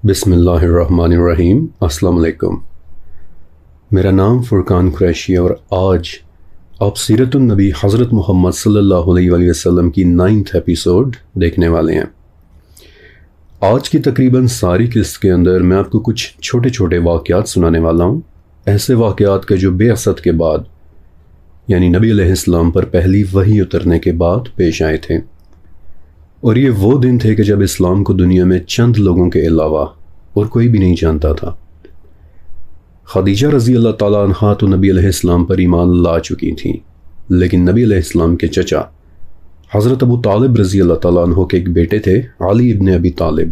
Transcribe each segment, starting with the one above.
بسم اللہ الرحمن الرحیم۔ السلام علیکم۔ میرا نام فرقان قریشی ہے اور آج آپ سیرت النبی حضرت محمد صلی اللہ علیہ وآلہ وسلم کی 9th ایپیسوڈ دیکھنے والے ہیں۔ آج کی تقریباً ساری قسط کے اندر میں آپ کو کچھ چھوٹے چھوٹے واقعات سنانے والا ہوں، ایسے واقعات کے جو بعثت کے بعد یعنی نبی علیہ السلام پر پہلی وحی اترنے کے بعد پیش آئے تھے، اور یہ وہ دن تھے کہ جب اسلام کو دنیا میں چند لوگوں کے علاوہ اور کوئی بھی نہیں جانتا تھا۔ خدیجہ رضی اللہ تعالیٰ عنہا تو نبی علیہ السلام پر ایمان لا چکی تھیں، لیکن نبی علیہ السلام کے چچا حضرت ابو طالب رضی اللہ تعالیٰ عنہ کے ایک بیٹے تھے، علی ابن ابی طالب،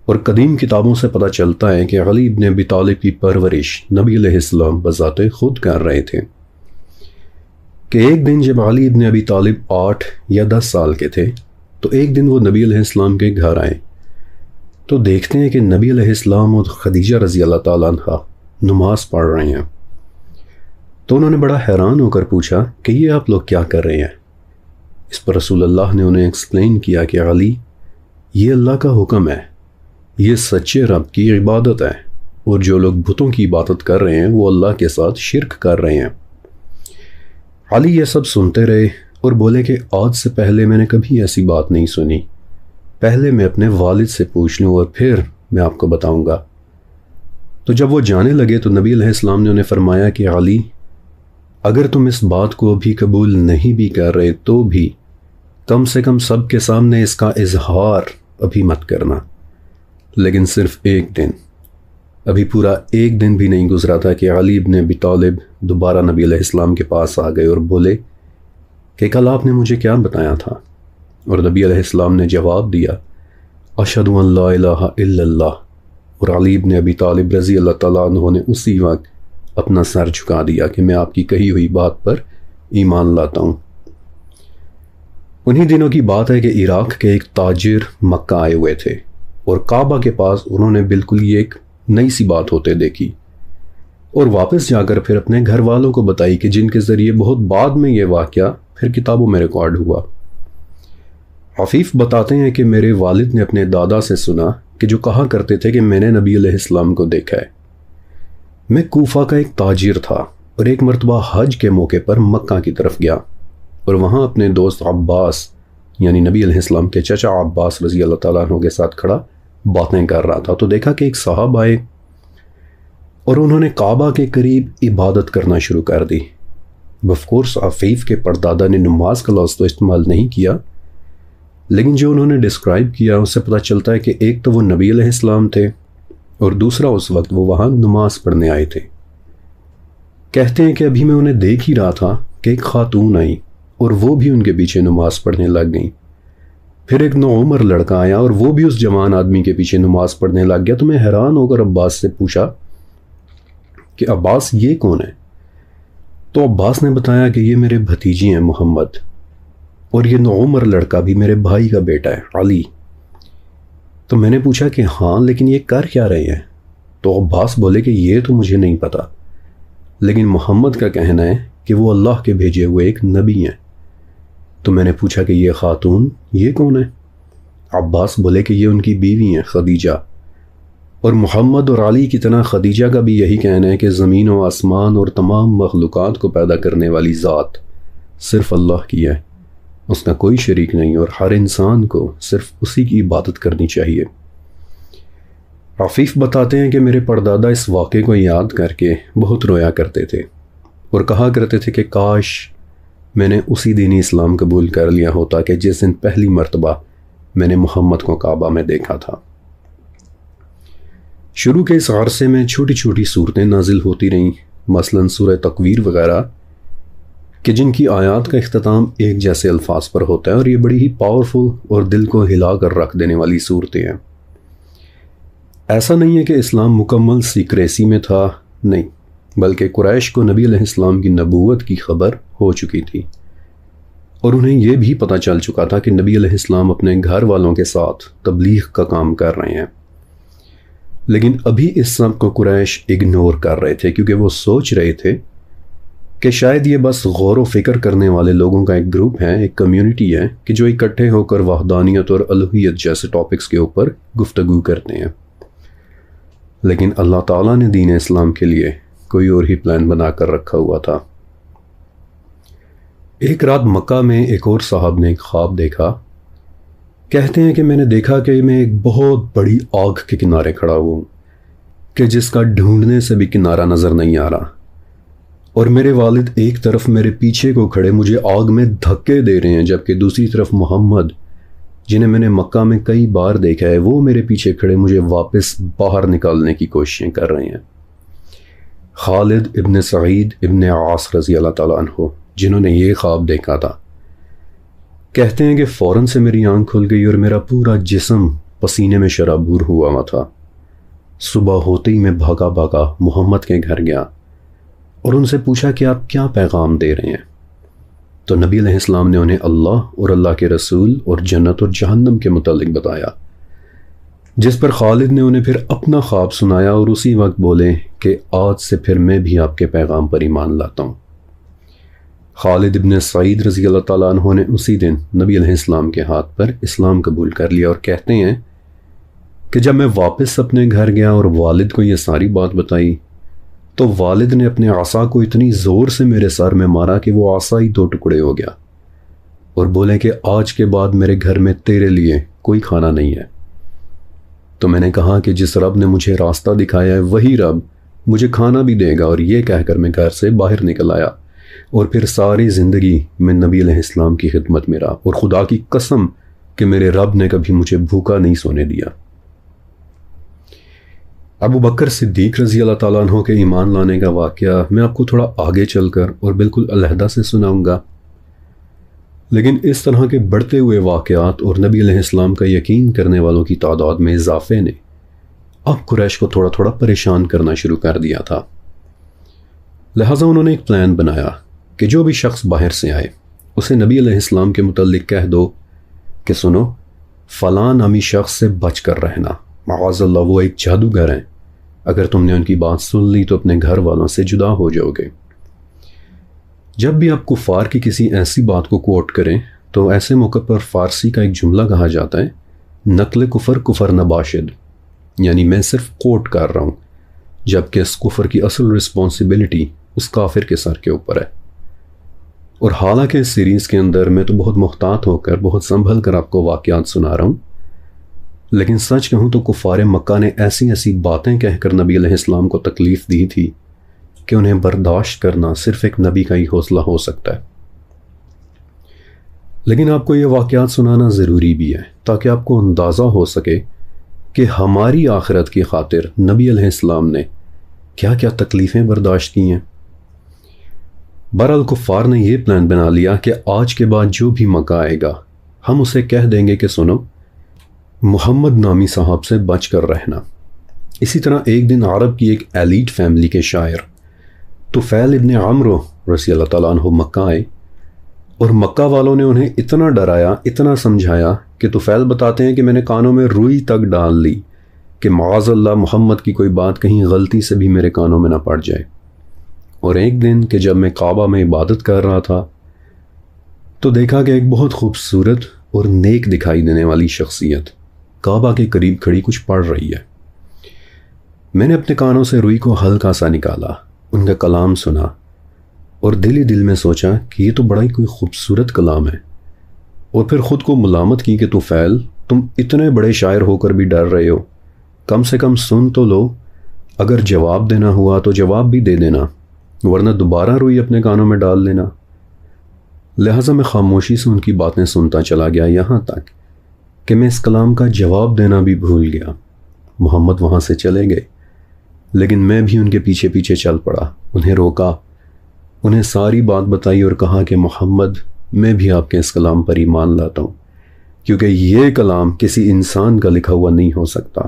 اور قدیم کتابوں سے پتہ چلتا ہے کہ علی ابن ابی طالب کی پرورش نبی علیہ السلام بذات خود کر رہے تھے کہ ایک دن جب علی ابن ابی طالب 8 یا 10 سال کے تھے تو ایک دن وہ نبی علیہ السلام کے گھر آئے تو دیکھتے ہیں کہ نبی علیہ السلام اور خدیجہ رضی اللہ تعالیٰ عنہ نماز پڑھ رہے ہیں۔ تو انہوں نے بڑا حیران ہو کر پوچھا کہ یہ آپ لوگ کیا کر رہے ہیں؟ اس پر رسول اللہ نے انہیں ایکسپلین کیا کہ علی، یہ اللہ کا حکم ہے، یہ سچے رب کی عبادت ہے، اور جو لوگ بتوں کی عبادت کر رہے ہیں وہ اللہ کے ساتھ شرک کر رہے ہیں۔ علی یہ سب سنتے رہے اور بولے کہ آج سے پہلے میں نے کبھی ایسی بات نہیں سنی، پہلے میں اپنے والد سے پوچھ لوں اور پھر میں آپ کو بتاؤں گا۔ تو جب وہ جانے لگے تو نبی علیہ السلام نے انہیں فرمایا کہ علی، اگر تم اس بات کو ابھی قبول نہیں بھی کر رہے تو بھی کم سے کم سب کے سامنے اس کا اظہار ابھی مت کرنا، لیکن صرف ایک دن، ابھی پورا ایک دن بھی نہیں گزرا تھا کہ علی ابن ابی طالب دوبارہ نبی علیہ السلام کے پاس آ گئے اور بولے کہ کل آپ نے مجھے کیا بتایا تھا؟ اور نبی علیہ السلام نے جواب دیا، اشہد ان لا الہ الا اللہ، اور علی ابن ابی طالب رضی اللہ تعالیٰ عنہ نے اسی وقت اپنا سر جھکا دیا کہ میں آپ کی کہی ہوئی بات پر ایمان لاتا ہوں۔ انہی دنوں کی بات ہے کہ عراق کے ایک تاجر مکہ آئے ہوئے تھے اور کعبہ کے پاس انہوں نے بالکل یہ ایک نئی سی بات ہوتے دیکھی، اور واپس جا کر پھر اپنے گھر والوں کو بتائی کہ جن کے ذریعے بہت بعد میں یہ واقعہ پھر کتابوں میں ریکارڈ ہوا۔ عفیف بتاتے ہیں کہ میرے والد نے اپنے دادا سے سنا کہ جو کہا کرتے تھے کہ میں نے نبی علیہ السلام کو دیکھا ہے۔ میں کوفہ کا ایک تاجر تھا اور ایک مرتبہ حج کے موقع پر مکہ کی طرف گیا اور وہاں اپنے دوست عباس یعنی نبی علیہ السلام کے چچا عباس رضی اللہ تعالیٰ عنہ کے ساتھ کھڑا باتیں کر رہا تھا، تو دیکھا کہ ایک صاحب آئے اور انہوں نے کعبہ کے قریب عبادت کرنا شروع کر دی۔ آف کورس عفیف کے پردادا نے نماز کا لفظ تو استعمال نہیں کیا، لیکن جو انہوں نے ڈسکرائب کیا اس سے پتہ چلتا ہے کہ ایک تو وہ نبی علیہ السلام تھے اور دوسرا اس وقت وہ وہاں نماز پڑھنے آئے تھے۔ کہتے ہیں کہ ابھی میں انہیں دیکھ ہی رہا تھا کہ ایک خاتون آئی اور وہ بھی ان کے پیچھے نماز پڑھنے لگ گئیں۔ پھر ایک نوعمر لڑکا آیا اور وہ بھی اس جوان آدمی کے پیچھے نماز پڑھنے لگ گیا۔ تو میں حیران ہو کر عباس سے پوچھا کہ عباس یہ کون ہے؟ تو عباس نے بتایا کہ یہ میرے بھتیجی ہیں محمد، اور یہ نوعمر لڑکا بھی میرے بھائی کا بیٹا ہے علی۔ تو میں نے پوچھا کہ ہاں لیکن یہ کر کیا رہے ہیں؟ تو عباس بولے کہ یہ تو مجھے نہیں پتا، لیکن محمد کا کہنا ہے کہ وہ اللہ کے بھیجے ہوئے ایک نبی ہیں۔ تو میں نے پوچھا کہ یہ خاتون یہ کون ہے؟ عباس بولے کہ یہ ان کی بیوی ہیں خدیجہ، اور محمد اور علی کی طرح خدیجہ کا بھی یہی کہنا ہے کہ زمین و آسمان اور تمام مخلوقات کو پیدا کرنے والی ذات صرف اللہ کی ہے، اس کا کوئی شریک نہیں، اور ہر انسان کو صرف اسی کی عبادت کرنی چاہیے۔ عفیف بتاتے ہیں کہ میرے پردادا اس واقعے کو یاد کر کے بہت رویا کرتے تھے اور کہا کرتے تھے کہ کاش میں نے اسی دن اسلام قبول کر لیا ہوتا کہ جس دن پہلی مرتبہ میں نے محمد کو کعبہ میں دیکھا تھا۔ شروع کے اس عرصے میں چھوٹی چھوٹی صورتیں نازل ہوتی رہیں، مثلاً سورہ تکویر وغیرہ، کہ جن کی آیات کا اختتام ایک جیسے الفاظ پر ہوتا ہے، اور یہ بڑی ہی پاورفل اور دل کو ہلا کر رکھ دینے والی صورتیں ہیں۔ ایسا نہیں ہے کہ اسلام مکمل سیکریسی میں تھا، نہیں، بلکہ قریش کو نبی علیہ السلام کی نبوت کی خبر ہو چکی تھی، اور انہیں یہ بھی پتہ چل چکا تھا کہ نبی علیہ السلام اپنے گھر والوں کے ساتھ تبلیغ کا کام کر رہے ہیں، لیکن ابھی اس سب کو قریش اگنور کر رہے تھے کیونکہ وہ سوچ رہے تھے کہ شاید یہ بس غور و فکر کرنے والے لوگوں کا ایک گروپ ہے، ایک کمیونٹی ہے کہ جو اکٹھے ہو کر وحدانیت اور الوہیت جیسے ٹاپکس کے اوپر گفتگو کرتے ہیں۔ لیکن اللہ تعالیٰ نے دین اسلام کے لیے کوئی اور ہی پلان بنا کر رکھا ہوا تھا۔ ایک رات مکہ میں ایک اور صاحب نے ایک خواب دیکھا۔ کہتے ہیں کہ میں نے دیکھا کہ میں ایک بہت بڑی آگ کے کنارے کھڑا ہوں کہ جس کا ڈھونڈنے سے بھی کنارہ نظر نہیں آ رہا، اور میرے والد ایک طرف میرے پیچھے کو کھڑے مجھے آگ میں دھکے دے رہے ہیں، جبکہ دوسری طرف محمد، جنہیں میں نے مکہ میں کئی بار دیکھا ہے، وہ میرے پیچھے کھڑے مجھے واپس باہر نکالنے کی کوششیں کر رہے ہیں۔ خالد ابن سعید ابن عاص رضی اللہ تعالیٰ عنہ، جنہوں نے یہ خواب دیکھا تھا، کہتے ہیں کہ فوراً سے میری آنکھ کھل گئی اور میرا پورا جسم پسینے میں شرابور ہوا تھا۔ صبح ہوتے ہی میں بھاگا بھاگا محمد کے گھر گیا اور ان سے پوچھا کہ آپ کیا پیغام دے رہے ہیں؟ تو نبی علیہ السلام نے انہیں اللہ اور اللہ کے رسول اور جنت اور جہنم کے متعلق بتایا، جس پر خالد نے انہیں پھر اپنا خواب سنایا اور اسی وقت بولے کہ آج سے پھر میں بھی آپ کے پیغام پر ایمان لاتا ہوں۔ خالد ابن سعید رضی اللہ تعالیٰ عنہ نے اسی دن نبی علیہ السلام کے ہاتھ پر اسلام قبول کر لیا، اور کہتے ہیں کہ جب میں واپس اپنے گھر گیا اور والد کو یہ ساری بات بتائی تو والد نے اپنے عصا کو اتنی زور سے میرے سر میں مارا کہ وہ عصا ہی 2 ٹکڑے ہو گیا، اور بولے کہ آج کے بعد میرے گھر میں تیرے لیے کوئی کھانا نہیں ہے۔ تو میں نے کہا کہ جس رب نے مجھے راستہ دکھایا ہے وہی رب مجھے کھانا بھی دے گا، اور یہ کہہ کر میں گھر سے باہر نکل آیا، اور پھر ساری زندگی میں نبی علیہ السلام کی خدمت میں رہا، اور خدا کی قسم کہ میرے رب نے کبھی مجھے بھوکا نہیں سونے دیا۔ ابو بکر صدیق رضی اللہ تعالیٰ عنہ کے ایمان لانے کا واقعہ میں آپ کو تھوڑا آگے چل کر اور بالکل علیحدہ سے سناؤں گا، لیکن اس طرح کے بڑھتے ہوئے واقعات اور نبی علیہ السلام کا یقین کرنے والوں کی تعداد میں اضافے نے اب قریش کو تھوڑا تھوڑا پریشان کرنا شروع کر دیا تھا۔ لہٰذا انہوں نے ایک پلان بنایا کہ جو بھی شخص باہر سے آئے اسے نبی علیہ السلام کے متعلق کہہ دو کہ سنو، فلاں نامی شخص سے بچ کر رہنا، معاذ اللہ وہ ایک جادوگر ہیں، اگر تم نے ان کی بات سن لی تو اپنے گھر والوں سے جدا ہو جاؤ گے۔ جب بھی آپ کفار کی کسی ایسی بات کو کوٹ کریں تو ایسے موقع پر فارسی کا ایک جملہ کہا جاتا ہے، نقل کفر کفر نباشد، یعنی میں صرف کوٹ کر رہا ہوں، جبکہ اس کفر کی اصل رسپانسبلٹی اس کافر کے سر کے اوپر ہے۔ اور حالانکہ اس سیریز کے اندر میں تو بہت محتاط ہو کر بہت سنبھل کر آپ کو واقعات سنا رہا ہوں، لیکن سچ کہوں تو کفار مکہ نے ایسی ایسی باتیں کہہ کر نبی علیہ السلام کو تکلیف دی تھی کہ انہیں برداشت کرنا صرف ایک نبی کا ہی حوصلہ ہو سکتا ہے۔ لیکن آپ کو یہ واقعات سنانا ضروری بھی ہے تاکہ آپ کو اندازہ ہو سکے کہ ہماری آخرت کی خاطر نبی علیہ السلام نے کیا کیا تکلیفیں برداشت کی ہیں۔ بہرحال کفار نے یہ پلان بنا لیا کہ آج کے بعد جو بھی مکہ آئے گا ہم اسے کہہ دیں گے کہ سنو، محمد نامی صاحب سے بچ کر رہنا۔ اسی طرح ایک دن عرب کی ایک ایلیٹ فیملی کے شاعر طفیل ابن عمرو رضی اللہ تعالیٰ عنہ مکہ آئے، اور مکہ والوں نے انہیں اتنا ڈرایا، اتنا سمجھایا کہ طفیل بتاتے ہیں کہ میں نے کانوں میں روئی تک ڈال لی کہ معاذ اللہ محمد کی کوئی بات کہیں غلطی سے بھی میرے کانوں میں نہ پڑ جائے۔ اور ایک دن کہ جب میں کعبہ میں عبادت کر رہا تھا تو دیکھا کہ ایک بہت خوبصورت اور نیک دکھائی دینے والی شخصیت کعبہ کے قریب کھڑی کچھ پڑھ رہی ہے۔ میں نے اپنے کانوں سے روئی کو ہلکا سا نکالا، ان کا کلام سنا، اور دل ہی دل میں سوچا کہ یہ تو بڑا ہی کوئی خوبصورت کلام ہے، اور پھر خود کو ملامت کی کہ طفیل تم اتنے بڑے شاعر ہو کر بھی ڈر رہے ہو، کم سے کم سن تو لو، اگر جواب دینا ہوا تو جواب بھی دے دینا، ورنہ دوبارہ روئی اپنے کانوں میں ڈال لینا۔ لہٰذا میں خاموشی سے ان کی باتیں سنتا چلا گیا، یہاں تک کہ میں اس کلام کا جواب دینا بھی بھول گیا۔ محمد وہاں سے چلے گئے، لیکن میں بھی ان کے پیچھے پیچھے چل پڑا، انہیں روکا، انہیں ساری بات بتائی اور کہا کہ محمد میں بھی آپ کے اس کلام پر ایمان لاتا ہوں، کیونکہ یہ کلام کسی انسان کا لکھا ہوا نہیں ہو سکتا۔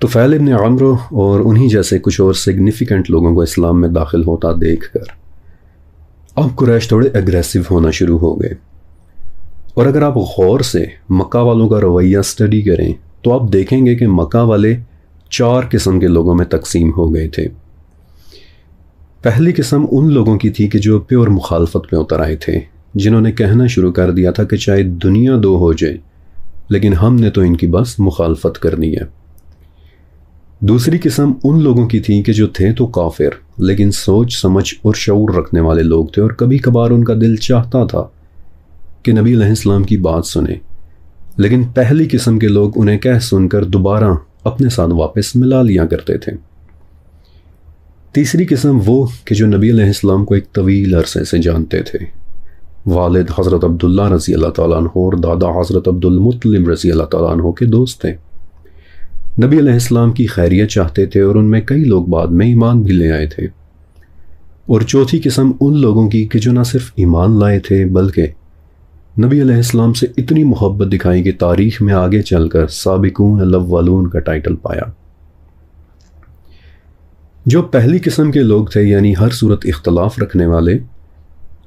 طفیل ابن عمرو اور انہی جیسے کچھ اور سگنیفیکنٹ لوگوں کو اسلام میں داخل ہوتا دیکھ کر اب قریش تھوڑے اگریسو ہونا شروع ہو گئے۔ اور اگر آپ غور سے مکہ والوں کا رویہ سٹڈی کریں تو آپ دیکھیں گے کہ مکہ والے 4 قسم کے لوگوں میں تقسیم ہو گئے تھے۔ پہلی قسم ان لوگوں کی تھی کہ جو پیور مخالفت میں اتر آئے تھے، جنہوں نے کہنا شروع کر دیا تھا کہ چاہے دنیا 2 ہو جائے لیکن ہم نے تو ان کی بس مخالفت کرنی ہے۔ دوسری قسم ان لوگوں کی تھی کہ جو تھے تو کافر لیکن سوچ سمجھ اور شعور رکھنے والے لوگ تھے، اور کبھی کبھار ان کا دل چاہتا تھا کہ نبی علیہ السلام کی بات سنیں، لیکن پہلی قسم کے لوگ انہیں کہہ سن کر دوبارہ اپنے ساتھ واپس ملا لیا کرتے تھے۔ تیسری قسم وہ کہ جو نبی علیہ السلام کو ایک طویل عرصے سے جانتے تھے، والد حضرت عبداللہ رضی اللہ تعالیٰ عنہ اور دادا حضرت عبد المطلب رضی اللہ تعالیٰ عنہ کے دوست تھے، نبی علیہ السلام کی خیریت چاہتے تھے، اور ان میں کئی لوگ بعد میں ایمان بھی لے آئے تھے۔ اور چوتھی قسم ان لوگوں کی کہ جو نہ صرف ایمان لائے تھے بلکہ نبی علیہ السلام سے اتنی محبت دکھائی کہ تاریخ میں آگے چل کر سابقون الاولون کا ٹائٹل پایا۔ جو پہلی قسم کے لوگ تھے یعنی ہر صورت اختلاف رکھنے والے،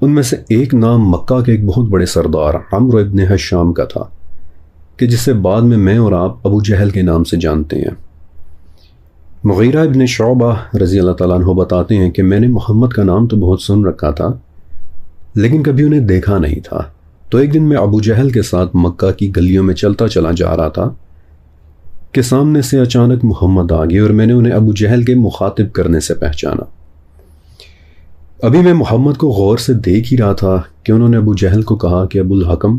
ان میں سے ایک نام مکہ کے ایک بہت بڑے سردار عمرو ابن حشام کا تھا کہ جسے بعد میں اور آپ ابو جہل کے نام سے جانتے ہیں۔ مغیرہ ابن شعبہ رضی اللہ تعالیٰ عنہ بتاتے ہیں کہ میں نے محمد کا نام تو بہت سن رکھا تھا لیکن کبھی انہیں دیکھا نہیں تھا، تو ایک دن میں ابو جہل کے ساتھ مکہ کی گلیوں میں چلتا چلا جا رہا تھا کہ سامنے سے اچانک محمد آ گئے، اور میں نے انہیں ابو جہل کے مخاطب کرنے سے پہچانا۔ ابھی میں محمد کو غور سے دیکھ ہی رہا تھا کہ انہوں نے ابو جہل کو کہا کہ ابو الحکم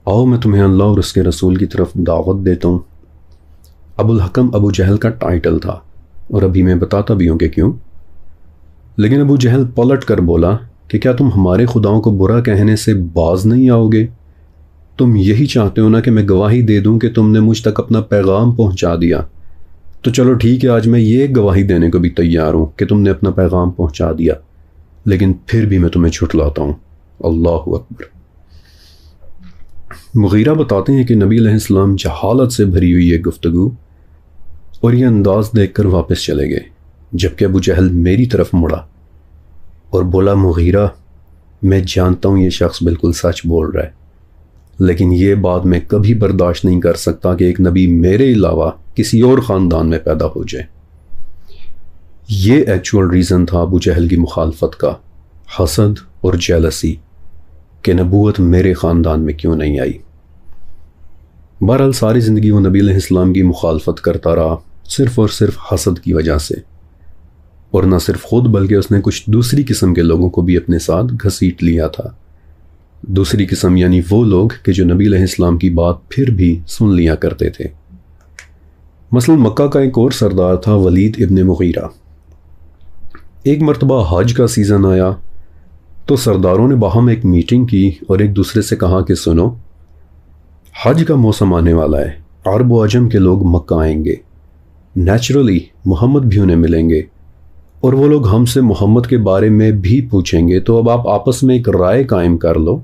آؤ میں تمہیں اللہ اور اس کے رسول کی طرف دعوت دیتا ہوں۔ ابو الحکم ابو جہل کا ٹائٹل تھا، اور ابھی میں بتاتا بھی ہوں کہ کیوں، لیکن ابو جہل پلٹ کر بولا کہ کیا تم ہمارے خداؤں کو برا کہنے سے باز نہیں آؤ گے؟ تم یہی چاہتے ہو نا کہ میں گواہی دے دوں کہ تم نے مجھ تک اپنا پیغام پہنچا دیا، تو چلو ٹھیک ہے، آج میں یہ گواہی دینے کو بھی تیار ہوں کہ تم نے اپنا پیغام پہنچا دیا، لیکن پھر بھی میں تمہیں جھٹلاتا ہوں۔ اللہ اکبر۔ مغیرہ بتاتے ہیں کہ نبی علیہ السلام جہالت سے بھری ہوئی یہ گفتگو اور یہ انداز دیکھ کر واپس چلے گئے، جبکہ ابو جہل میری طرف مڑا اور بولا مغیرہ میں جانتا ہوں یہ شخص بالکل سچ بول رہا ہے، لیکن یہ بات میں کبھی برداشت نہیں کر سکتا کہ ایک نبی میرے علاوہ کسی اور خاندان میں پیدا ہو جائے۔ یہ ایکچول ریزن تھا ابو جہل کی مخالفت کا، حسد اور جیلسی کہ نبوت میرے خاندان میں کیوں نہیں آئی۔ بہرحال ساری زندگی وہ نبی علیہ السلام کی مخالفت کرتا رہا، صرف اور صرف حسد کی وجہ سے، اور نہ صرف خود بلکہ اس نے کچھ دوسری قسم کے لوگوں کو بھی اپنے ساتھ گھسیٹ لیا تھا۔ دوسری قسم یعنی وہ لوگ کہ جو نبی علیہ السلام کی بات پھر بھی سن لیا کرتے تھے۔ مثلا مکہ کا ایک اور سردار تھا ولید ابن مغیرہ۔ ایک مرتبہ حج کا سیزن آیا تو سرداروں نے باہم ایک میٹنگ کی اور ایک دوسرے سے کہا کہ سنو، حج کا موسم آنے والا ہے، عرب و عجم کے لوگ مکہ آئیں گے، نیچرلی محمد بھی انہیں ملیں گے، اور وہ لوگ ہم سے محمد کے بارے میں بھی پوچھیں گے، تو اب آپ آپس میں ایک رائے قائم کر لو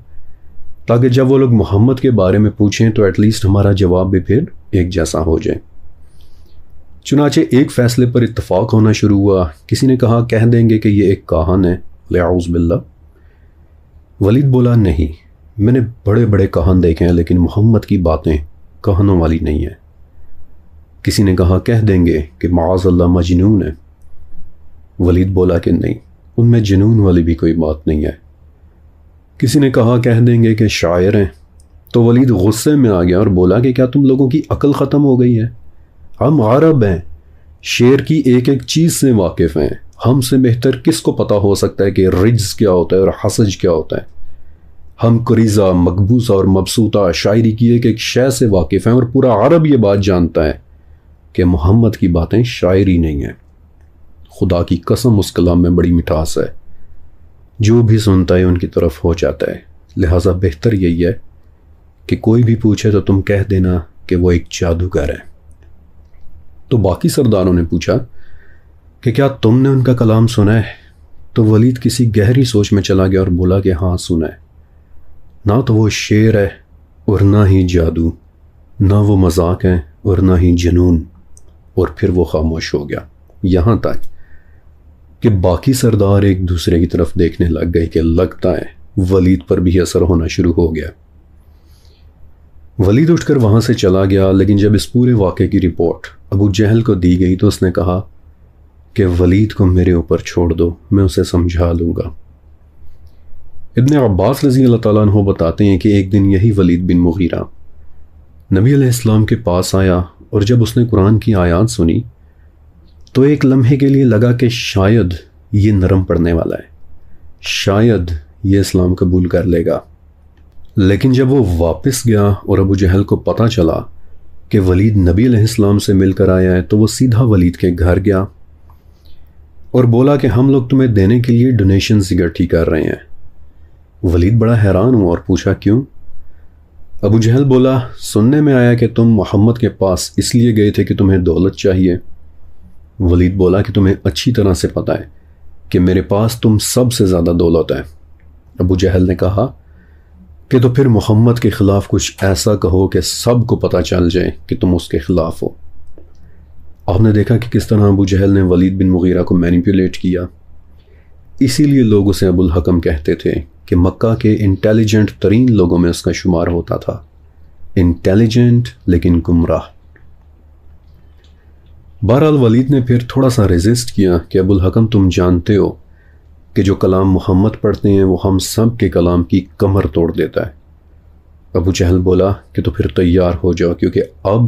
تاکہ جب وہ لوگ محمد کے بارے میں پوچھیں تو ایٹ لیسٹ ہمارا جواب بھی پھر ایک جیسا ہو جائے۔ چنانچہ ایک فیصلے پر اتفاق ہونا شروع ہوا۔ کسی نے کہا کہہ دیں گے کہ یہ ایک کاہن ہے، لعوذ باللہ۔ ولید بولا نہیں، میں نے بڑے بڑے کاہن دیکھے ہیں لیکن محمد کی باتیں کاہنوں والی نہیں ہیں۔ کسی نے کہا کہہ دیں گے کہ معاذ اللہ مجنون ہے۔ ولید بولا کہ نہیں، ان میں جنون والی بھی کوئی بات نہیں ہے۔ کسی نے کہا کہہ دیں گے کہ شاعر ہیں، تو ولید غصے میں آ گیا اور بولا کہ کیا تم لوگوں کی عقل ختم ہو گئی ہے؟ ہم عرب ہیں، شعر کی ایک ایک چیز سے واقف ہیں، ہم سے بہتر کس کو پتہ ہو سکتا ہے کہ رجز کیا ہوتا ہے اور حسج کیا ہوتا ہے؟ ہم قریضہ، مقبوضہ اور مبسوطہ شاعری کی ایک ایک شے سے واقف ہیں، اور پورا عرب یہ بات جانتا ہے کہ محمد کی باتیں شاعری نہیں ہیں۔ خدا کی قسم اس کلام میں بڑی مٹھاس ہے، جو بھی سنتا ہے ان کی طرف ہو جاتا ہے، لہٰذا بہتر یہی ہے کہ کوئی بھی پوچھے تو تم کہہ دینا کہ وہ ایک جادوگر ہے۔ تو باقی سرداروں نے پوچھا کہ کیا تم نے ان کا کلام سنا ہے؟ تو ولید کسی گہری سوچ میں چلا گیا اور بولا کہ ہاں سنا ہے۔ نہ تو وہ شعر ہے اور نہ ہی جادو، نہ وہ مذاق ہے اور نہ ہی جنون، اور پھر وہ خاموش ہو گیا، یہاں تک کہ باقی سردار ایک دوسرے کی طرف دیکھنے لگ گئے کہ لگتا ہے ولید پر بھی اثر ہونا شروع ہو گیا۔ ولید اٹھ کر وہاں سے چلا گیا، لیکن جب اس پورے واقعے کی رپورٹ ابو جہل کو دی گئی تو اس نے کہا کہ ولید کو میرے اوپر چھوڑ دو، میں اسے سمجھا لوں گا۔ ابن عباس رضی اللہ تعالیٰ عنہ بتاتے ہیں کہ ایک دن یہی ولید بن مغیرہ نبی علیہ السلام کے پاس آیا، اور جب اس نے قرآن کی آیات سنی تو ایک لمحے کے لیے لگا کہ شاید یہ نرم پڑنے والا ہے، شاید یہ اسلام قبول کر لے گا۔ لیکن جب وہ واپس گیا اور ابو جہل کو پتہ چلا کہ ولید نبی علیہ السلام سے مل کر آیا ہے، تو وہ سیدھا ولید کے گھر گیا اور بولا کہ ہم لوگ تمہیں دینے کے لیے ڈونیشنز اکٹھی کر رہے ہیں۔ ولید بڑا حیران ہوا اور پوچھا کیوں؟ ابو جہل بولا سننے میں آیا کہ تم محمد کے پاس اس لیے گئے تھے کہ تمہیں دولت چاہیے۔ ولید بولا کہ تمہیں اچھی طرح سے پتہ ہے کہ میرے پاس تم سب سے زیادہ دولت ہے۔ ابو جہل نے کہا کہ تو پھر محمد کے خلاف کچھ ایسا کہو کہ سب کو پتہ چل جائے کہ تم اس کے خلاف ہو۔ آپ نے دیکھا کہ کس طرح ابو جہل نے ولید بن مغیرہ کو مینیپولیٹ کیا۔ اسی لیے لوگ اسے ابو الحکم کہتے تھے کہ مکہ کے انٹیلیجنٹ ترین لوگوں میں اس کا شمار ہوتا تھا، انٹیلیجنٹ لیکن گمراہ۔ بہرحال ولید نے پھر تھوڑا سا ریزسٹ کیا کہ ابو الحکم تم جانتے ہو کہ جو کلام محمد پڑھتے ہیں وہ ہم سب کے کلام کی کمر توڑ دیتا ہے۔ ابو جہل بولا کہ تو پھر تیار ہو جاؤ، کیونکہ اب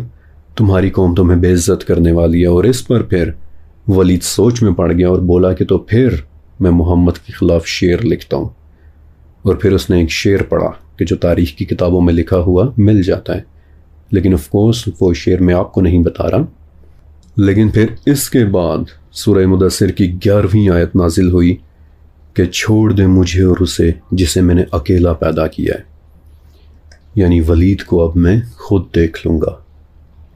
تمہاری قوم تمہیں بے عزت کرنے والی ہے۔ اور اس پر پھر ولید سوچ میں پڑ گیا اور بولا کہ تو پھر میں محمد کے خلاف شعر لکھتا ہوں۔ اور پھر اس نے ایک شعر پڑھا کہ جو تاریخ کی کتابوں میں لکھا ہوا مل جاتا ہے، لیکن آف کورس وہ شعر میں آپ کو نہیں بتا رہا۔ لیکن پھر اس کے بعد سورہ مدثر کی 11ویں آیت نازل ہوئی کہ چھوڑ دے مجھے اور اسے جسے میں نے اکیلا پیدا کیا ہے، یعنی ولید کو اب میں خود دیکھ لوں گا۔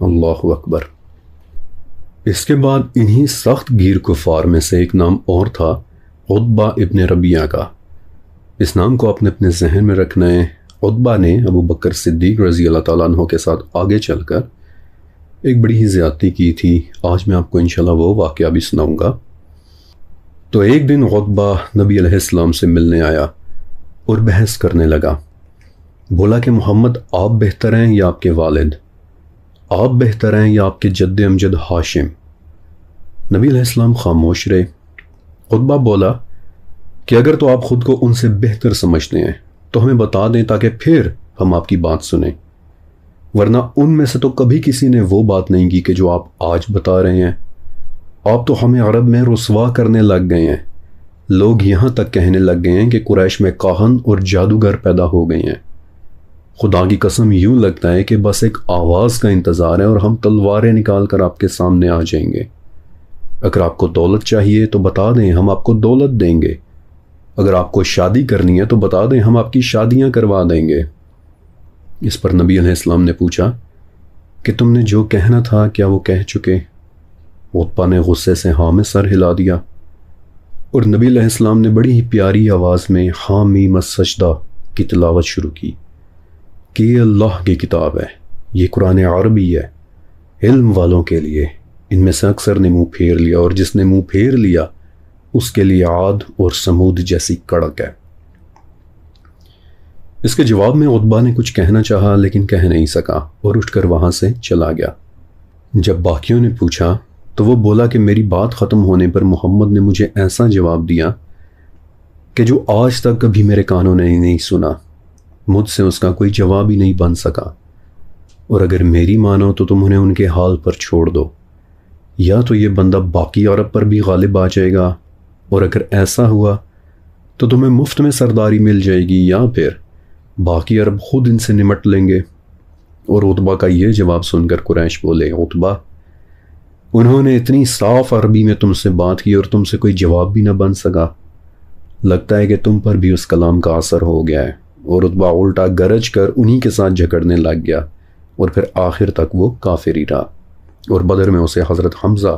اللہ اکبر۔ اس کے بعد انہی سخت گیر کفار میں سے ایک نام اور تھا، عتبہ ابن ربیعہ کا۔ اس نام کو آپ نے اپنے ذہن میں رکھنا ہے۔ عتبہ نے ابو بکر صدیق رضی اللہ تعالیٰ عنہ کے ساتھ آگے چل کر ایک بڑی ہی زیادتی کی تھی۔ آج میں آپ کو انشاءاللہ وہ واقعہ بھی سناؤں گا۔ تو ایک دن عتبہ نبی علیہ السلام سے ملنے آیا اور بحث کرنے لگا۔ بولا کہ محمد آپ بہتر ہیں یا آپ کے والد؟ آپ بہتر ہیں یا آپ کے جد امجد ہاشم؟ نبی علیہ السلام خاموش رہے۔ عتبہ بولا کہ اگر تو آپ خود کو ان سے بہتر سمجھتے ہیں تو ہمیں بتا دیں تاکہ پھر ہم آپ کی بات سنیں، ورنہ ان میں سے تو کبھی کسی نے وہ بات نہیں کی کہ جو آپ آج بتا رہے ہیں۔ آپ تو ہمیں عرب میں رسوا کرنے لگ گئے ہیں۔ لوگ یہاں تک کہنے لگ گئے ہیں کہ قریش میں کاہن اور جادوگر پیدا ہو گئے ہیں۔ خدا کی قسم یوں لگتا ہے کہ بس ایک آواز کا انتظار ہے اور ہم تلواریں نکال کر آپ کے سامنے آ جائیں گے۔ اگر آپ کو دولت چاہیے تو بتا دیں، ہم آپ کو دولت دیں گے۔ اگر آپ کو شادی کرنی ہے تو بتا دیں، ہم آپ کی شادیاں کروا دیں گے۔ اس پر نبی علیہ السلام نے پوچھا کہ تم نے جو کہنا تھا کیا وہ کہہ چکے؟ عتبہ نے غصے سے ہاں میں سر ہلا دیا اور نبی علیہ السلام نے بڑی ہی پیاری آواز میں حامیم السجدہ کی تلاوت شروع کی کہ یہ اللہ کی کتاب ہے، یہ قرآن عربی ہے، علم والوں کے لیے۔ ان میں سے اکثر نے منہ پھیر لیا، اور جس نے منہ پھیر لیا اس کے لیے عاد اور سمود جیسی کڑک ہے۔ اس کے جواب میں عتبہ نے کچھ کہنا چاہا لیکن کہہ نہیں سکا اور اٹھ کر وہاں سے چلا گیا۔ جب باقیوں نے پوچھا تو وہ بولا کہ میری بات ختم ہونے پر محمد نے مجھے ایسا جواب دیا کہ جو آج تک کبھی میرے کانوں نے نہیں سنا۔ مجھ سے اس کا کوئی جواب ہی نہیں بن سکا، اور اگر میری مانو تو تم انہیں ان کے حال پر چھوڑ دو، یا تو یہ بندہ باقی عرب پر بھی غالب آ جائے گا، اور اگر ایسا ہوا تو تمہیں مفت میں سرداری مل جائے گی، یا پھر باقی عرب خود ان سے نمٹ لیں گے۔ اور عتبہ کا یہ جواب سن کر قریش بولے، عتبہ انہوں نے اتنی صاف عربی میں تم سے بات کی اور تم سے کوئی جواب بھی نہ بن سکا، لگتا ہے کہ تم پر بھی اس کلام کا اثر ہو گیا ہے۔ اور عتبہ الٹا گرج کر انہی کے ساتھ جھگڑنے لگ گیا، اور پھر آخر تک وہ کافر ہی رہا، اور بدر میں اسے حضرت حمزہ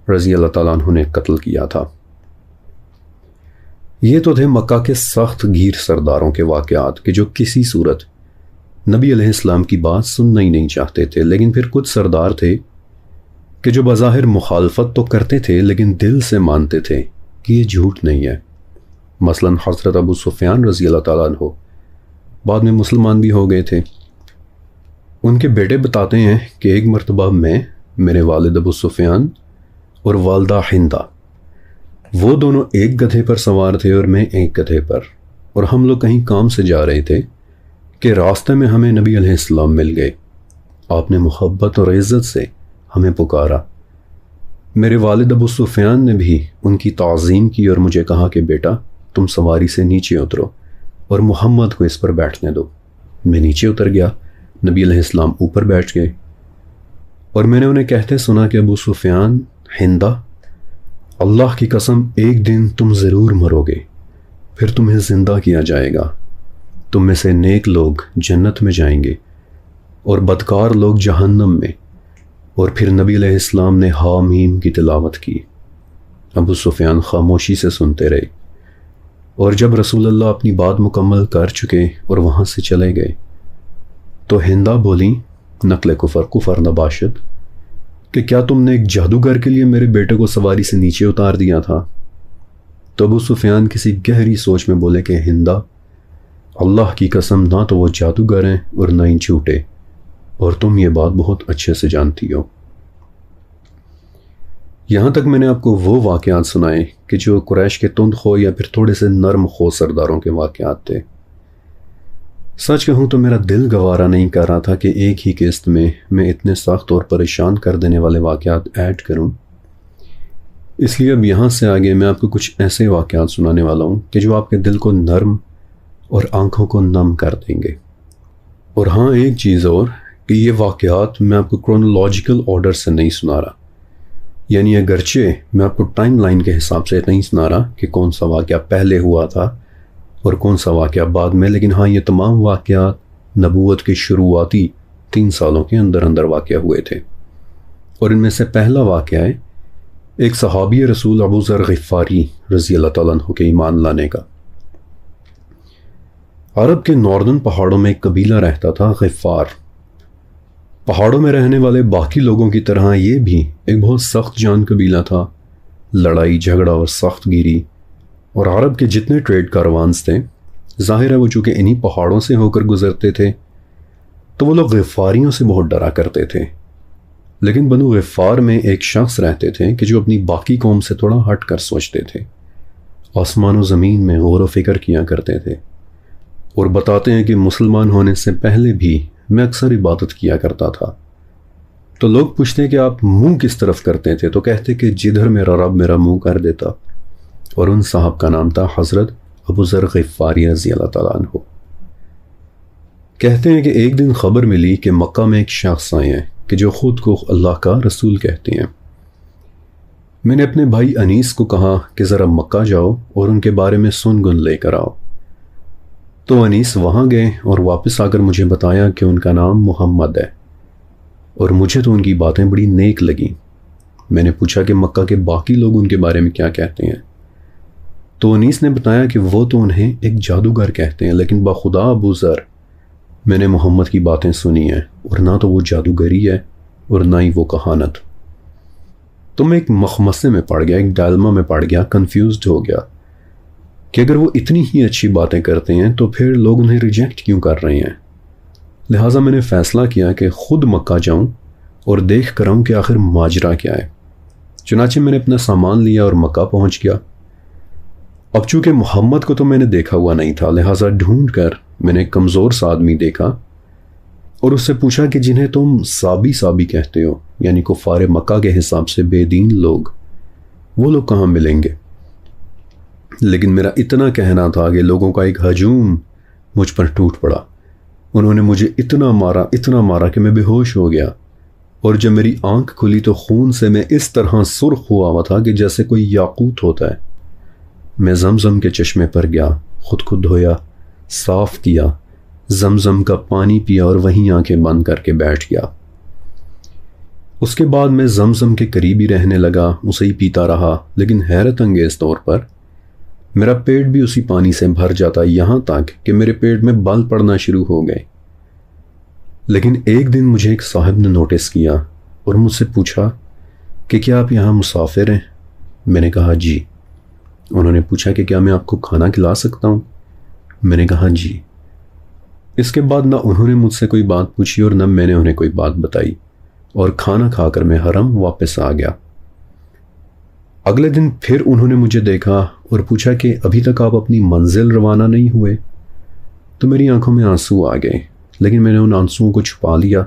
رضی اللہ تعالیٰ عنہ نے قتل کیا تھا۔ یہ تو تھے مکہ کے سخت گیر سرداروں کے واقعات کہ جو کسی صورت نبی علیہ السلام کی بات سننا ہی نہیں چاہتے تھے۔ لیکن پھر کچھ سردار تھے کہ جو بظاہر مخالفت تو کرتے تھے لیکن دل سے مانتے تھے کہ یہ جھوٹ نہیں ہے۔ مثلا حضرت ابو سفیان رضی اللہ تعالیٰ عنہ بعد میں مسلمان بھی ہو گئے تھے۔ ان کے بیٹے بتاتے ہیں کہ ایک مرتبہ میں، میرے والد ابو سفیان اور والدہ ہندہ، وہ دونوں ایک گدھے پر سوار تھے اور میں ایک گدھے پر، اور ہم لوگ کہیں کام سے جا رہے تھے کہ راستے میں ہمیں نبی علیہ السلام مل گئے۔ آپ نے محبت اور عزت سے ہمیں پکارا۔ میرے والد ابو سفیان نے بھی ان کی تعظیم کی اور مجھے کہا کہ بیٹا تم سواری سے نیچے اترو اور محمد کو اس پر بیٹھنے دو۔ میں نیچے اتر گیا، نبی علیہ السلام اوپر بیٹھ گئے اور میں نے انہیں کہتے سنا کہ ابو سفیان، ہندا، اللہ کی قسم ایک دن تم ضرور مرو گے، پھر تمہیں زندہ کیا جائے گا، تم میں سے نیک لوگ جنت میں جائیں گے اور بدکار لوگ جہنم میں۔ اور پھر نبی علیہ السلام نے حامیم کی تلاوت کی۔ ابو سفیان خاموشی سے سنتے رہے اور جب رسول اللہ اپنی بات مکمل کر چکے اور وہاں سے چلے گئے تو ہندا بولی، نقل کفر نباشد، کہ کیا تم نے ایک جادوگر کے لیے میرے بیٹے کو سواری سے نیچے اتار دیا تھا؟ تو ابو سفیان کسی گہری سوچ میں بولے کہ ہندا، اللہ کی قسم نہ تو وہ جادوگر ہیں اور نہ ہی جھوٹے، اور تم یہ بات بہت اچھے سے جانتی ہو۔ یہاں تک میں نے آپ کو وہ واقعات سنائے کہ جو قریش کے تند خو یا پھر تھوڑے سے نرم خو سرداروں کے واقعات تھے۔ سچ کہوں تو میرا دل گوارا نہیں کر رہا تھا کہ ایک ہی قسط میں اتنے سخت اور پریشان کر دینے والے واقعات ایڈ کروں، اس لیے اب یہاں سے آگے میں آپ کو کچھ ایسے واقعات سنانے والا ہوں کہ جو آپ کے دل کو نرم اور آنکھوں کو نم کر دیں گے۔ اور ہاں ایک چیز اور کہ یہ واقعات میں آپ کو کرونالوجیکل آرڈر سے نہیں سنا رہا، یعنی اگرچہ میں آپ کو ٹائم لائن کے حساب سے نہیں سنا رہا کہ کون سا واقعہ پہلے ہوا تھا اور کون سا واقعہ بعد میں، لیکن ہاں یہ تمام واقعات نبوت کے شروعاتی 3 سالوں کے اندر واقع ہوئے تھے۔ اور ان میں سے پہلا واقعہ ہے ایک صحابی رسول ابو ذر غفاری رضی اللہ تعالیٰ عنہ کے ایمان لانے کا۔ عرب کے ناردن پہاڑوں میں ایک قبیلہ رہتا تھا، غفار۔ پہاڑوں میں رہنے والے باقی لوگوں کی طرح یہ بھی ایک بہت سخت جان قبیلہ تھا، لڑائی جھگڑا اور سخت گیری۔ اور عرب کے جتنے ٹریڈ کاروانز تھے، ظاہر ہے وہ چونکہ انہی پہاڑوں سے ہو کر گزرتے تھے تو وہ لوگ غفاریوں سے بہت ڈرا کرتے تھے۔ لیکن بنو غفار میں ایک شخص رہتے تھے کہ جو اپنی باقی قوم سے تھوڑا ہٹ کر سوچتے تھے، آسمان و زمین میں غور و فکر کیا کرتے تھے، اور بتاتے ہیں کہ مسلمان ہونے سے پہلے بھی میں اکثر عبادت کیا کرتا تھا۔ تو لوگ پوچھتے کہ آپ منہ کس طرف کرتے تھے؟ تو کہتے کہ جدھر میرا رب میرا منہ کر دیتا۔ اور ان صاحب کا نام تھا حضرت ابو ذر غفاری رضی اللہ تعالیٰ عنہ۔ کہتے ہیں کہ ایک دن خبر ملی کہ مکہ میں ایک شخص آئے ہیں کہ جو خود کو اللہ کا رسول کہتے ہیں۔ میں نے اپنے بھائی انیس کو کہا کہ ذرا مکہ جاؤ اور ان کے بارے میں سن گن لے کر آؤ۔ تو انیس وہاں گئے اور واپس آ کر مجھے بتایا کہ ان کا نام محمد ہے، اور مجھے تو ان کی باتیں بڑی نیک لگیں۔ میں نے پوچھا کہ مکہ کے باقی لوگ ان کے بارے میں کیا کہتے ہیں؟ تو انیس نے بتایا کہ وہ تو انہیں ایک جادوگر کہتے ہیں، لیکن بخدا ابو ذر میں نے محمد کی باتیں سنی ہیں، اور نہ تو وہ جادوگری ہے اور نہ ہی وہ کہانت۔ تو میں ایک مخمصے میں پڑ گیا، ایک ڈائلما میں پڑ گیا، کنفیوزڈ ہو گیا کہ اگر وہ اتنی ہی اچھی باتیں کرتے ہیں تو پھر لوگ انہیں ریجیکٹ کیوں کر رہے ہیں۔ لہٰذا میں نے فیصلہ کیا کہ خود مکہ جاؤں اور دیکھ کر آؤں کہ آخر ماجرا کیا ہے۔ چنانچہ میں نے اپنا سامان لیا اور مکہ پہنچ گیا۔ اب چونکہ محمد کو تو میں نے دیکھا ہوا نہیں تھا، لہٰذا ڈھونڈ کر میں نے ایک کمزور سا آدمی دیکھا اور اس سے پوچھا کہ جنہیں تم صابی کہتے ہو، یعنی کفار مکہ کے حساب سے بے دین لوگ، وہ لوگ کہاں ملیں گے؟ لیکن میرا اتنا کہنا تھا کہ لوگوں کا ایک ہجوم مجھ پر ٹوٹ پڑا۔ انہوں نے مجھے اتنا مارا کہ میں بے ہوش ہو گیا، اور جب میری آنکھ کھلی تو خون سے میں اس طرح سرخ ہوا تھا کہ جیسے کوئی یاقوت ہوتا ہے۔ میں زمزم کے چشمے پر گیا، خود کو دھویا، صاف کیا، زمزم کا پانی پیا اور وہیں آنکھیں بند کر کے بیٹھ گیا۔ اس کے بعد میں زمزم کے قریب ہی رہنے لگا، اسے ہی پیتا رہا، لیکن حیرت انگیز طور پر میرا پیٹ بھی اسی پانی سے بھر جاتا، یہاں تک کہ میرے پیٹ میں بال پڑنا شروع ہو گئے۔ لیکن ایک دن مجھے ایک صاحب نے نوٹس کیا اور مجھ سے پوچھا کہ کیا آپ یہاں مسافر ہیں؟ میں نے کہا جی۔ انہوں نے پوچھا کہ کیا میں آپ کو کھانا کھلا سکتا ہوں؟ میں نے کہا جی۔ اس کے بعد نہ انہوں نے مجھ سے کوئی بات پوچھی اور نہ میں نے انہیں کوئی بات بتائی، اور کھانا کھا کر میں حرم واپس آ گیا۔ اگلے دن پھر انہوں نے مجھے دیکھا اور پوچھا کہ ابھی تک آپ اپنی منزل روانہ نہیں ہوئے؟ تو میری آنکھوں میں آنسو آ گئے، لیکن میں نے ان آنسوؤں کو چھپا لیا،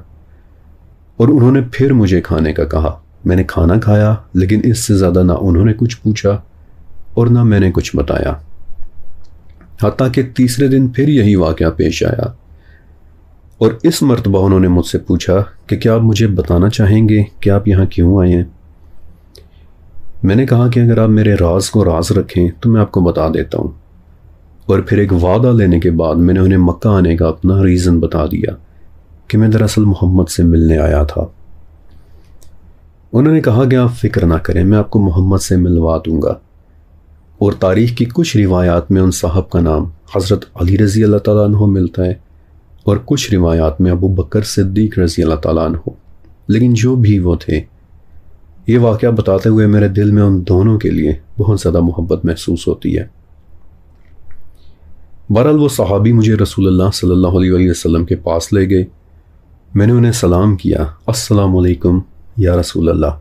اور انہوں نے پھر مجھے کھانے کا کہا میں نے کھانا کھایا، لیکن اس سے زیادہ نہ انہوں نے کچھ پوچھا اور نہ میں نے کچھ بتایا، حتیٰ کہ تیسرے دن پھر یہی واقعہ پیش آیا اور اس مرتبہ انہوں نے مجھ سے پوچھا کہ کیا آپ مجھے بتانا چاہیں گے کہ آپ یہاں کیوں آئے ہیں؟ میں نے کہا کہ اگر آپ میرے راز کو راز رکھیں تو میں آپ کو بتا دیتا ہوں، اور پھر ایک وعدہ لینے کے بعد میں نے انہیں مکہ آنے کا اپنا ریزن بتا دیا کہ میں دراصل محمد سے ملنے آیا تھا۔ انہوں نے کہا کہ آپ فکر نہ کریں، میں آپ کو محمد سے ملوا دوں گا، اور تاریخ کی کچھ روایات میں ان صاحب کا نام حضرت علی رضی اللہ تعالیٰ عنہ ملتا ہے اور کچھ روایات میں ابو بکر صدیق رضی اللہ تعالیٰ عنہ، لیکن جو بھی وہ تھے، یہ واقعہ بتاتے ہوئے میرے دل میں ان دونوں کے لیے بہت زیادہ محبت محسوس ہوتی ہے۔ بہرحال وہ صحابی مجھے رسول اللہ صلی اللہ علیہ وآلہ وسلم کے پاس لے گئے۔ میں نے انہیں سلام کیا، السلام علیکم یا رسول اللہ،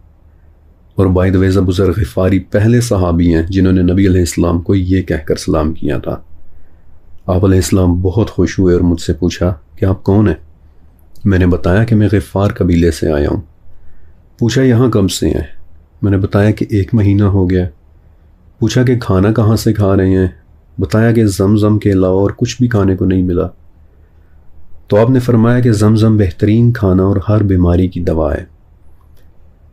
اور بائی دا وے ابو ذر غفاری پہلے صحابی ہیں جنہوں نے نبی علیہ السلام کو یہ کہہ کر سلام کیا تھا۔ آپ علیہ السلام بہت خوش ہوئے اور مجھ سے پوچھا کہ آپ کون ہیں؟ میں نے بتایا کہ میں غفار قبیلے سے آیا ہوں۔ پوچھا یہاں کب سے ہیں؟ میں نے بتایا کہ 1 مہینہ ہو گیا۔ پوچھا کہ کھانا کہاں سے کھا رہے ہیں؟ بتایا کہ زمزم کے علاوہ اور کچھ بھی کھانے کو نہیں ملا۔ تو آپ نے فرمایا کہ زمزم بہترین کھانا اور ہر بیماری کی دوا ہے۔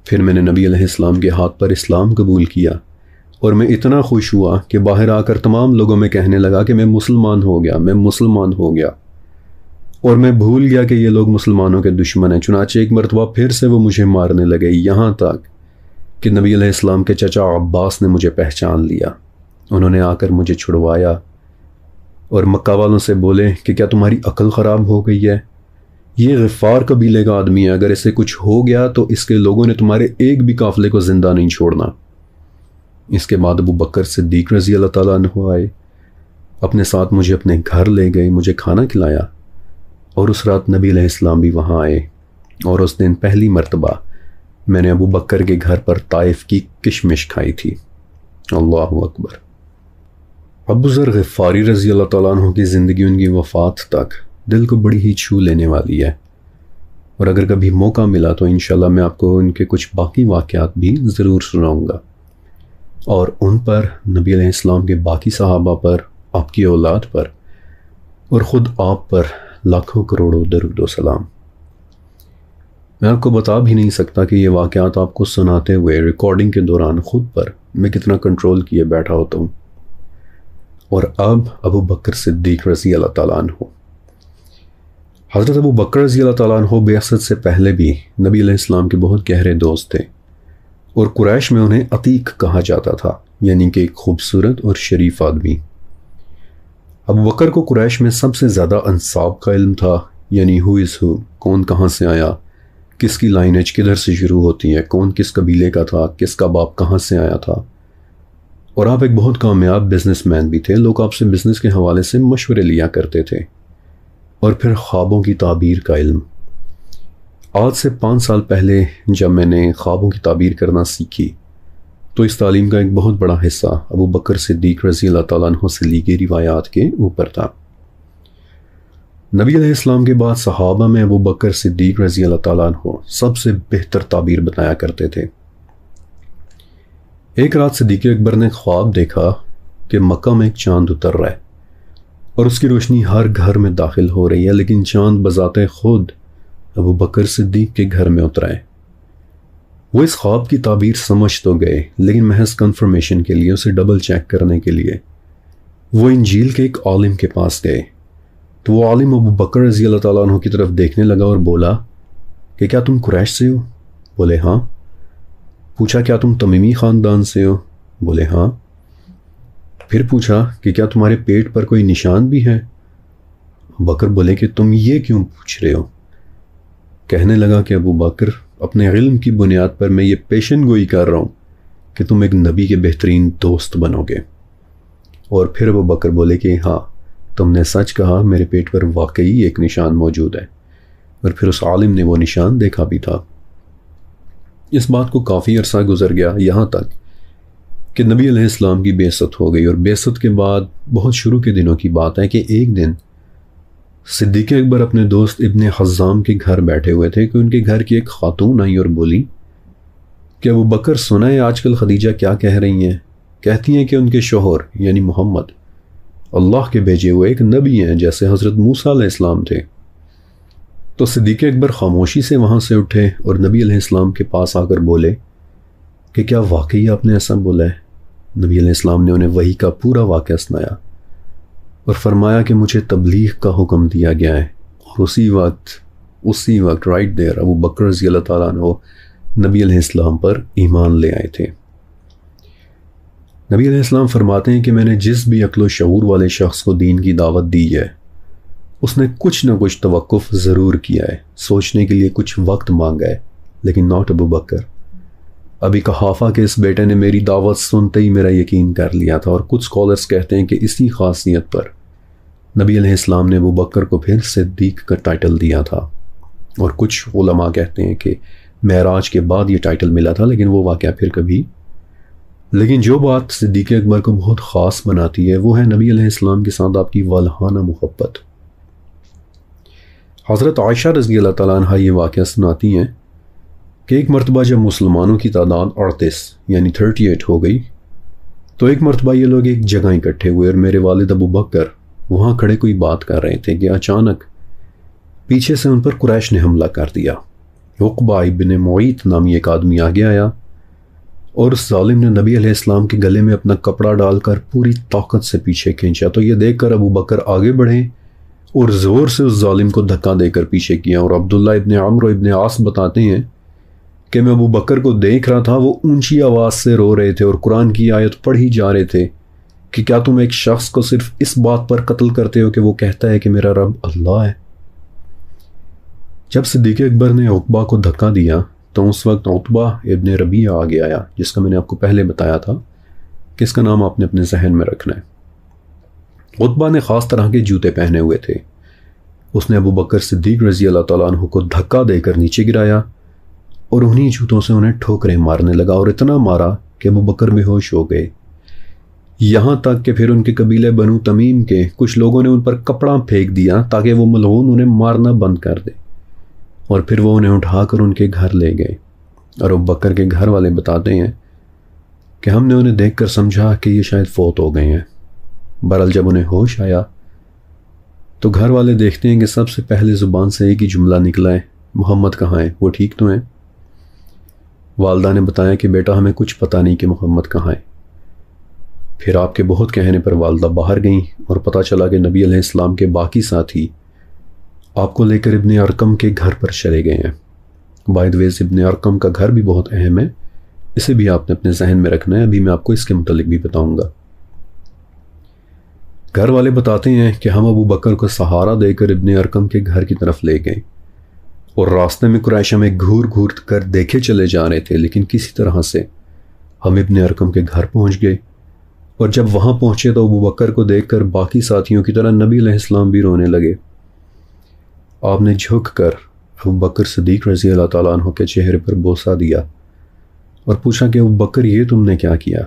پھر میں نے نبی علیہ السلام کے ہاتھ پر اسلام قبول کیا اور میں اتنا خوش ہوا کہ باہر آ کر تمام لوگوں میں کہنے لگا کہ میں مسلمان ہو گیا، میں مسلمان ہو گیا، اور میں بھول گیا کہ یہ لوگ مسلمانوں کے دشمن ہیں۔ چنانچہ ایک مرتبہ پھر سے وہ مجھے مارنے لگے، یہاں تک کہ نبی علیہ السلام کے چچا عباس نے مجھے پہچان لیا۔ انہوں نے آ کر مجھے چھڑوایا اور مکہ والوں سے بولے کہ کیا تمہاری عقل خراب ہو گئی ہے؟ یہ غفار قبیلے کا آدمی ہے، اگر اسے کچھ ہو گیا تو اس کے لوگوں نے تمہارے ایک بھی قافلے کو زندہ نہیں چھوڑنا۔ اس کے بعد ابو بکر صدیق رضی اللہ تعالیٰ عنہ آئے، اپنے ساتھ مجھے اپنے گھر لے گئے، مجھے کھانا کھلایا، اور اس رات نبی علیہ السلام بھی وہاں آئے، اور اس دن پہلی مرتبہ میں نے ابو بکر کے گھر پر طائف کی کشمش کھائی تھی۔ اللہ اکبر۔ ابو ذر غفاری رضی اللہ تعالیٰ عنہ کی زندگی ان کی وفات تک دل کو بڑی ہی چھو لینے والی ہے، اور اگر کبھی موقع ملا تو انشاءاللہ میں آپ کو ان کے کچھ باقی واقعات بھی ضرور سناؤں گا، اور ان پر، نبی علیہ السلام کے باقی صحابہ پر، آپ کی اولاد پر، اور خود آپ پر لاکھوں کروڑوں درود و سلام۔ میں آپ کو بتا بھی نہیں سکتا کہ یہ واقعات آپ کو سناتے ہوئے ریکارڈنگ کے دوران خود پر میں کتنا کنٹرول کیے بیٹھا ہوتا ہوں۔ اور اب ابو بکر صدیق رضی اللہ تعالیٰ عنہ۔ حضرت ابو بکر رضی اللہ تعالیٰ عنہ بعثت سے پہلے بھی نبی علیہ السلام کے بہت گہرے دوست تھے، اور قریش میں انہیں عتیق کہا جاتا تھا، یعنی کہ ایک خوبصورت اور شریف آدمی۔ ابو بکر کو قریش میں سب سے زیادہ انساب کا علم تھا، یعنی ہو از ہو، کون کہاں سے آیا، کس کی لائنیج کدھر سے شروع ہوتی ہے، کون کس قبیلے کا تھا، کس کا باپ کہاں سے آیا تھا، اور آپ ایک بہت کامیاب بزنس مین بھی تھے۔ لوگ آپ سے بزنس کے حوالے سے مشورے لیا کرتے تھے، اور پھر خوابوں کی تعبیر کا علم۔ آج سے 5 سال پہلے جب میں نے خوابوں کی تعبیر کرنا سیکھی تو اس تعلیم کا ایک بہت بڑا حصہ ابو بکر صدیق رضی اللہ تعالیٰ عنہ سے لی گئی روایات کے اوپر تھا۔ نبی علیہ السلام کے بعد صحابہ میں ابو بکر صدیق رضی اللہ تعالیٰ عنہ سب سے بہتر تعبیر بتایا کرتے تھے۔ ایک رات صدیق اکبر نے خواب دیکھا کہ مکہ میں ایک چاند اتر رہا ہے اور اس کی روشنی ہر گھر میں داخل ہو رہی ہے، لیکن چاند بذات خود ابو بکر صدیق کے گھر میں اترا ہے۔ وہ اس خواب کی تعبیر سمجھ تو گئے، لیکن محض کنفرمیشن کے لیے، اسے ڈبل چیک کرنے کے لیے وہ انجیل کے ایک عالم کے پاس گئے۔ تو وہ عالم ابو بکر رضی اللہ تعالیٰ عنہ کی طرف دیکھنے لگا اور بولا کہ کیا تم قریش سے ہو؟ بولے ہاں۔ پوچھا کیا تم تمیمی خاندان سے ہو؟ بولے ہاں۔ پھر پوچھا کہ کیا تمہارے پیٹ پر کوئی نشان بھی ہے؟ بکر بولے کہ تم یہ کیوں پوچھ رہے ہو؟ کہنے لگا کہ ابو بکر، اپنے علم کی بنیاد پر میں یہ پیشن گوئی کر رہا ہوں کہ تم ایک نبی کے بہترین دوست بنو گے۔ اور پھر ابو بکر بولے کہ ہاں، تم نے سچ کہا، میرے پیٹ پر واقعی ایک نشان موجود ہے۔ اور پھر اس عالم نے وہ نشان دیکھا بھی تھا۔ اس بات کو کافی عرصہ گزر گیا، یہاں تک کہ نبی علیہ السلام کی بعثت ہو گئی، اور بعثت کے بعد بہت شروع کے دنوں کی بات ہے کہ ایک دن صدیق اکبر اپنے دوست ابن حزام کے گھر بیٹھے ہوئے تھے کہ ان کے گھر کی ایک خاتون آئی اور بولی کہ ابو بکر سنائے آج کل خدیجہ کیا کہہ رہی ہیں؟ کہتی ہیں کہ ان کے شوہر یعنی محمد اللہ کے بھیجے ہوئے ایک نبی ہیں جیسے حضرت موسیٰ علیہ السلام تھے۔ تو صدیق اکبر خاموشی سے وہاں سے اٹھے اور نبی علیہ السلام کے پاس آ کر بولے کہ کیا واقعی آپ نے ایسا بولا ہے؟ نبی علیہ السلام نے انہیں وحی کا پورا واقعہ سنایا اور فرمایا کہ مجھے تبلیغ کا حکم دیا گیا ہے۔ اور اسی وقت رائٹ دیر ابو بکر رضی اللہ تعالیٰ عنہ نبی علیہ السلام پر ایمان لے آئے تھے۔ نبی علیہ السلام فرماتے ہیں کہ میں نے جس بھی عقل و شعور والے شخص کو دین کی دعوت دی ہے اس نے کچھ نہ کچھ توقف ضرور کیا ہے، سوچنے کے لیے کچھ وقت مانگا ہے، لیکن ناٹ ابو بکر۔ ابھی قحافہ کے اس بیٹے نے میری دعوت سنتے ہی میرا یقین کر لیا تھا، اور کچھ سکولرز کہتے ہیں کہ اسی خاصیت پر نبی علیہ السلام نے ابو بکر کو پھر صدیق کا ٹائٹل دیا تھا، اور کچھ علماء کہتے ہیں کہ معراج کے بعد یہ ٹائٹل ملا تھا، لیکن وہ واقعہ پھر کبھی۔ لیکن جو بات صدیق اکبر کو بہت خاص بناتی ہے وہ ہے نبی علیہ السلام کے ساتھ آپ کی والہانہ محبت۔ حضرت عائشہ رضی اللہ تعالیٰ عنہ یہ واقعہ سناتی ہیں کہ ایک مرتبہ جب مسلمانوں کی تعداد 38 یعنی 38 ہو گئی تو ایک مرتبہ یہ لوگ ایک جگہ اکٹھے ہوئے، اور میرے والد ابو بکر وہاں کھڑے کوئی بات کر رہے تھے کہ اچانک پیچھے سے ان پر قریش نے حملہ کر دیا۔ عقبہ ابن معیط نامی ایک آدمی آگے آیا اور اس ظالم نے نبی علیہ السلام کے گلے میں اپنا کپڑا ڈال کر پوری طاقت سے پیچھے کھینچا، تو یہ دیکھ کر ابو بکر آگے بڑھے اور زور سے اس ظالم کو دھکا دے کر پیچھے کیا۔ اور عبداللہ ابن عمرو ابن عاص بتاتے ہیں کہ میں ابو بکر کو دیکھ رہا تھا، وہ اونچی آواز سے رو رہے تھے اور قرآن کی آیت پڑھی جا رہے تھے کہ کیا تم ایک شخص کو صرف اس بات پر قتل کرتے ہو کہ وہ کہتا ہے کہ میرا رب اللہ ہے؟ جب صدیق اکبر نے عقبہ کو دھکا دیا تو اس وقت عتبہ ابن ربیعہ آگے آیا، جس کا میں نے آپ کو پہلے بتایا تھا کہ اس کا نام آپ نے اپنے ذہن میں رکھنا ہے۔ عتبہ نے خاص طرح کے جوتے پہنے ہوئے تھے۔ اس نے ابو بکر صدیق رضی اللہ تعالیٰ عنہ کو دھکا دے کر نیچے گرایا اور انہی جوتوں سے انہیں ٹھوکریں مارنے لگا، اور اتنا مارا کہ ابو بکر بے ہوش ہو گئے۔ یہاں تک کہ پھر ان کے قبیلے بنو تمیم کے کچھ لوگوں نے ان پر کپڑا پھینک دیا تاکہ وہ ملعون انہیں مارنا بند کر دے، اور پھر وہ انہیں اٹھا کر ان کے گھر لے گئے۔ اور ابو بکر کے گھر والے بتاتے ہیں کہ ہم نے انہیں دیکھ کر سمجھا کہ یہ شاید فوت ہو گئے ہیں۔ بہرحال جب انہیں ہوش آیا تو گھر والے دیکھتے ہیں کہ سب سے پہلے زبان سے ایک ہی جملہ نکلا ہے، محمد کہاں ہے، وہ ٹھیک تو ہیں؟ والدہ نے بتایا کہ بیٹا ہمیں کچھ پتہ نہیں کہ محمد کہاں ہے۔ پھر آپ کے بہت کہنے پر والدہ باہر گئیں اور پتہ چلا کہ نبی علیہ السلام کے باقی ساتھی آپ کو لے کر ابن ارقم کے گھر پر چلے گئے ہیں۔ بائی دی وے ابن ارقم کا گھر بھی بہت اہم ہے، اسے بھی آپ نے اپنے ذہن میں رکھنا ہے، ابھی میں آپ کو اس کے متعلق بھی بتاؤں گا۔ گھر والے بتاتے ہیں کہ ہم ابو بکر کو سہارا دے کر ابن ارقم کے گھر کی طرف لے گئے، اور راستے میں قریش ہمیں گھور گھور کر دیکھے چلے جا رہے تھے، لیکن کسی طرح سے ہم ابن ارقم کے گھر پہنچ گئے، اور جب وہاں پہنچے تو ابو بکر کو دیکھ کر باقی ساتھیوں کی طرح نبی علیہ السلام بھی رونے لگے۔ آپ نے جھک کر ابو بکر صدیق رضی اللہ تعالیٰ عنہ کے چہرے پر بوسہ دیا اور پوچھا کہ ابو بکر یہ تم نے کیا کیا؟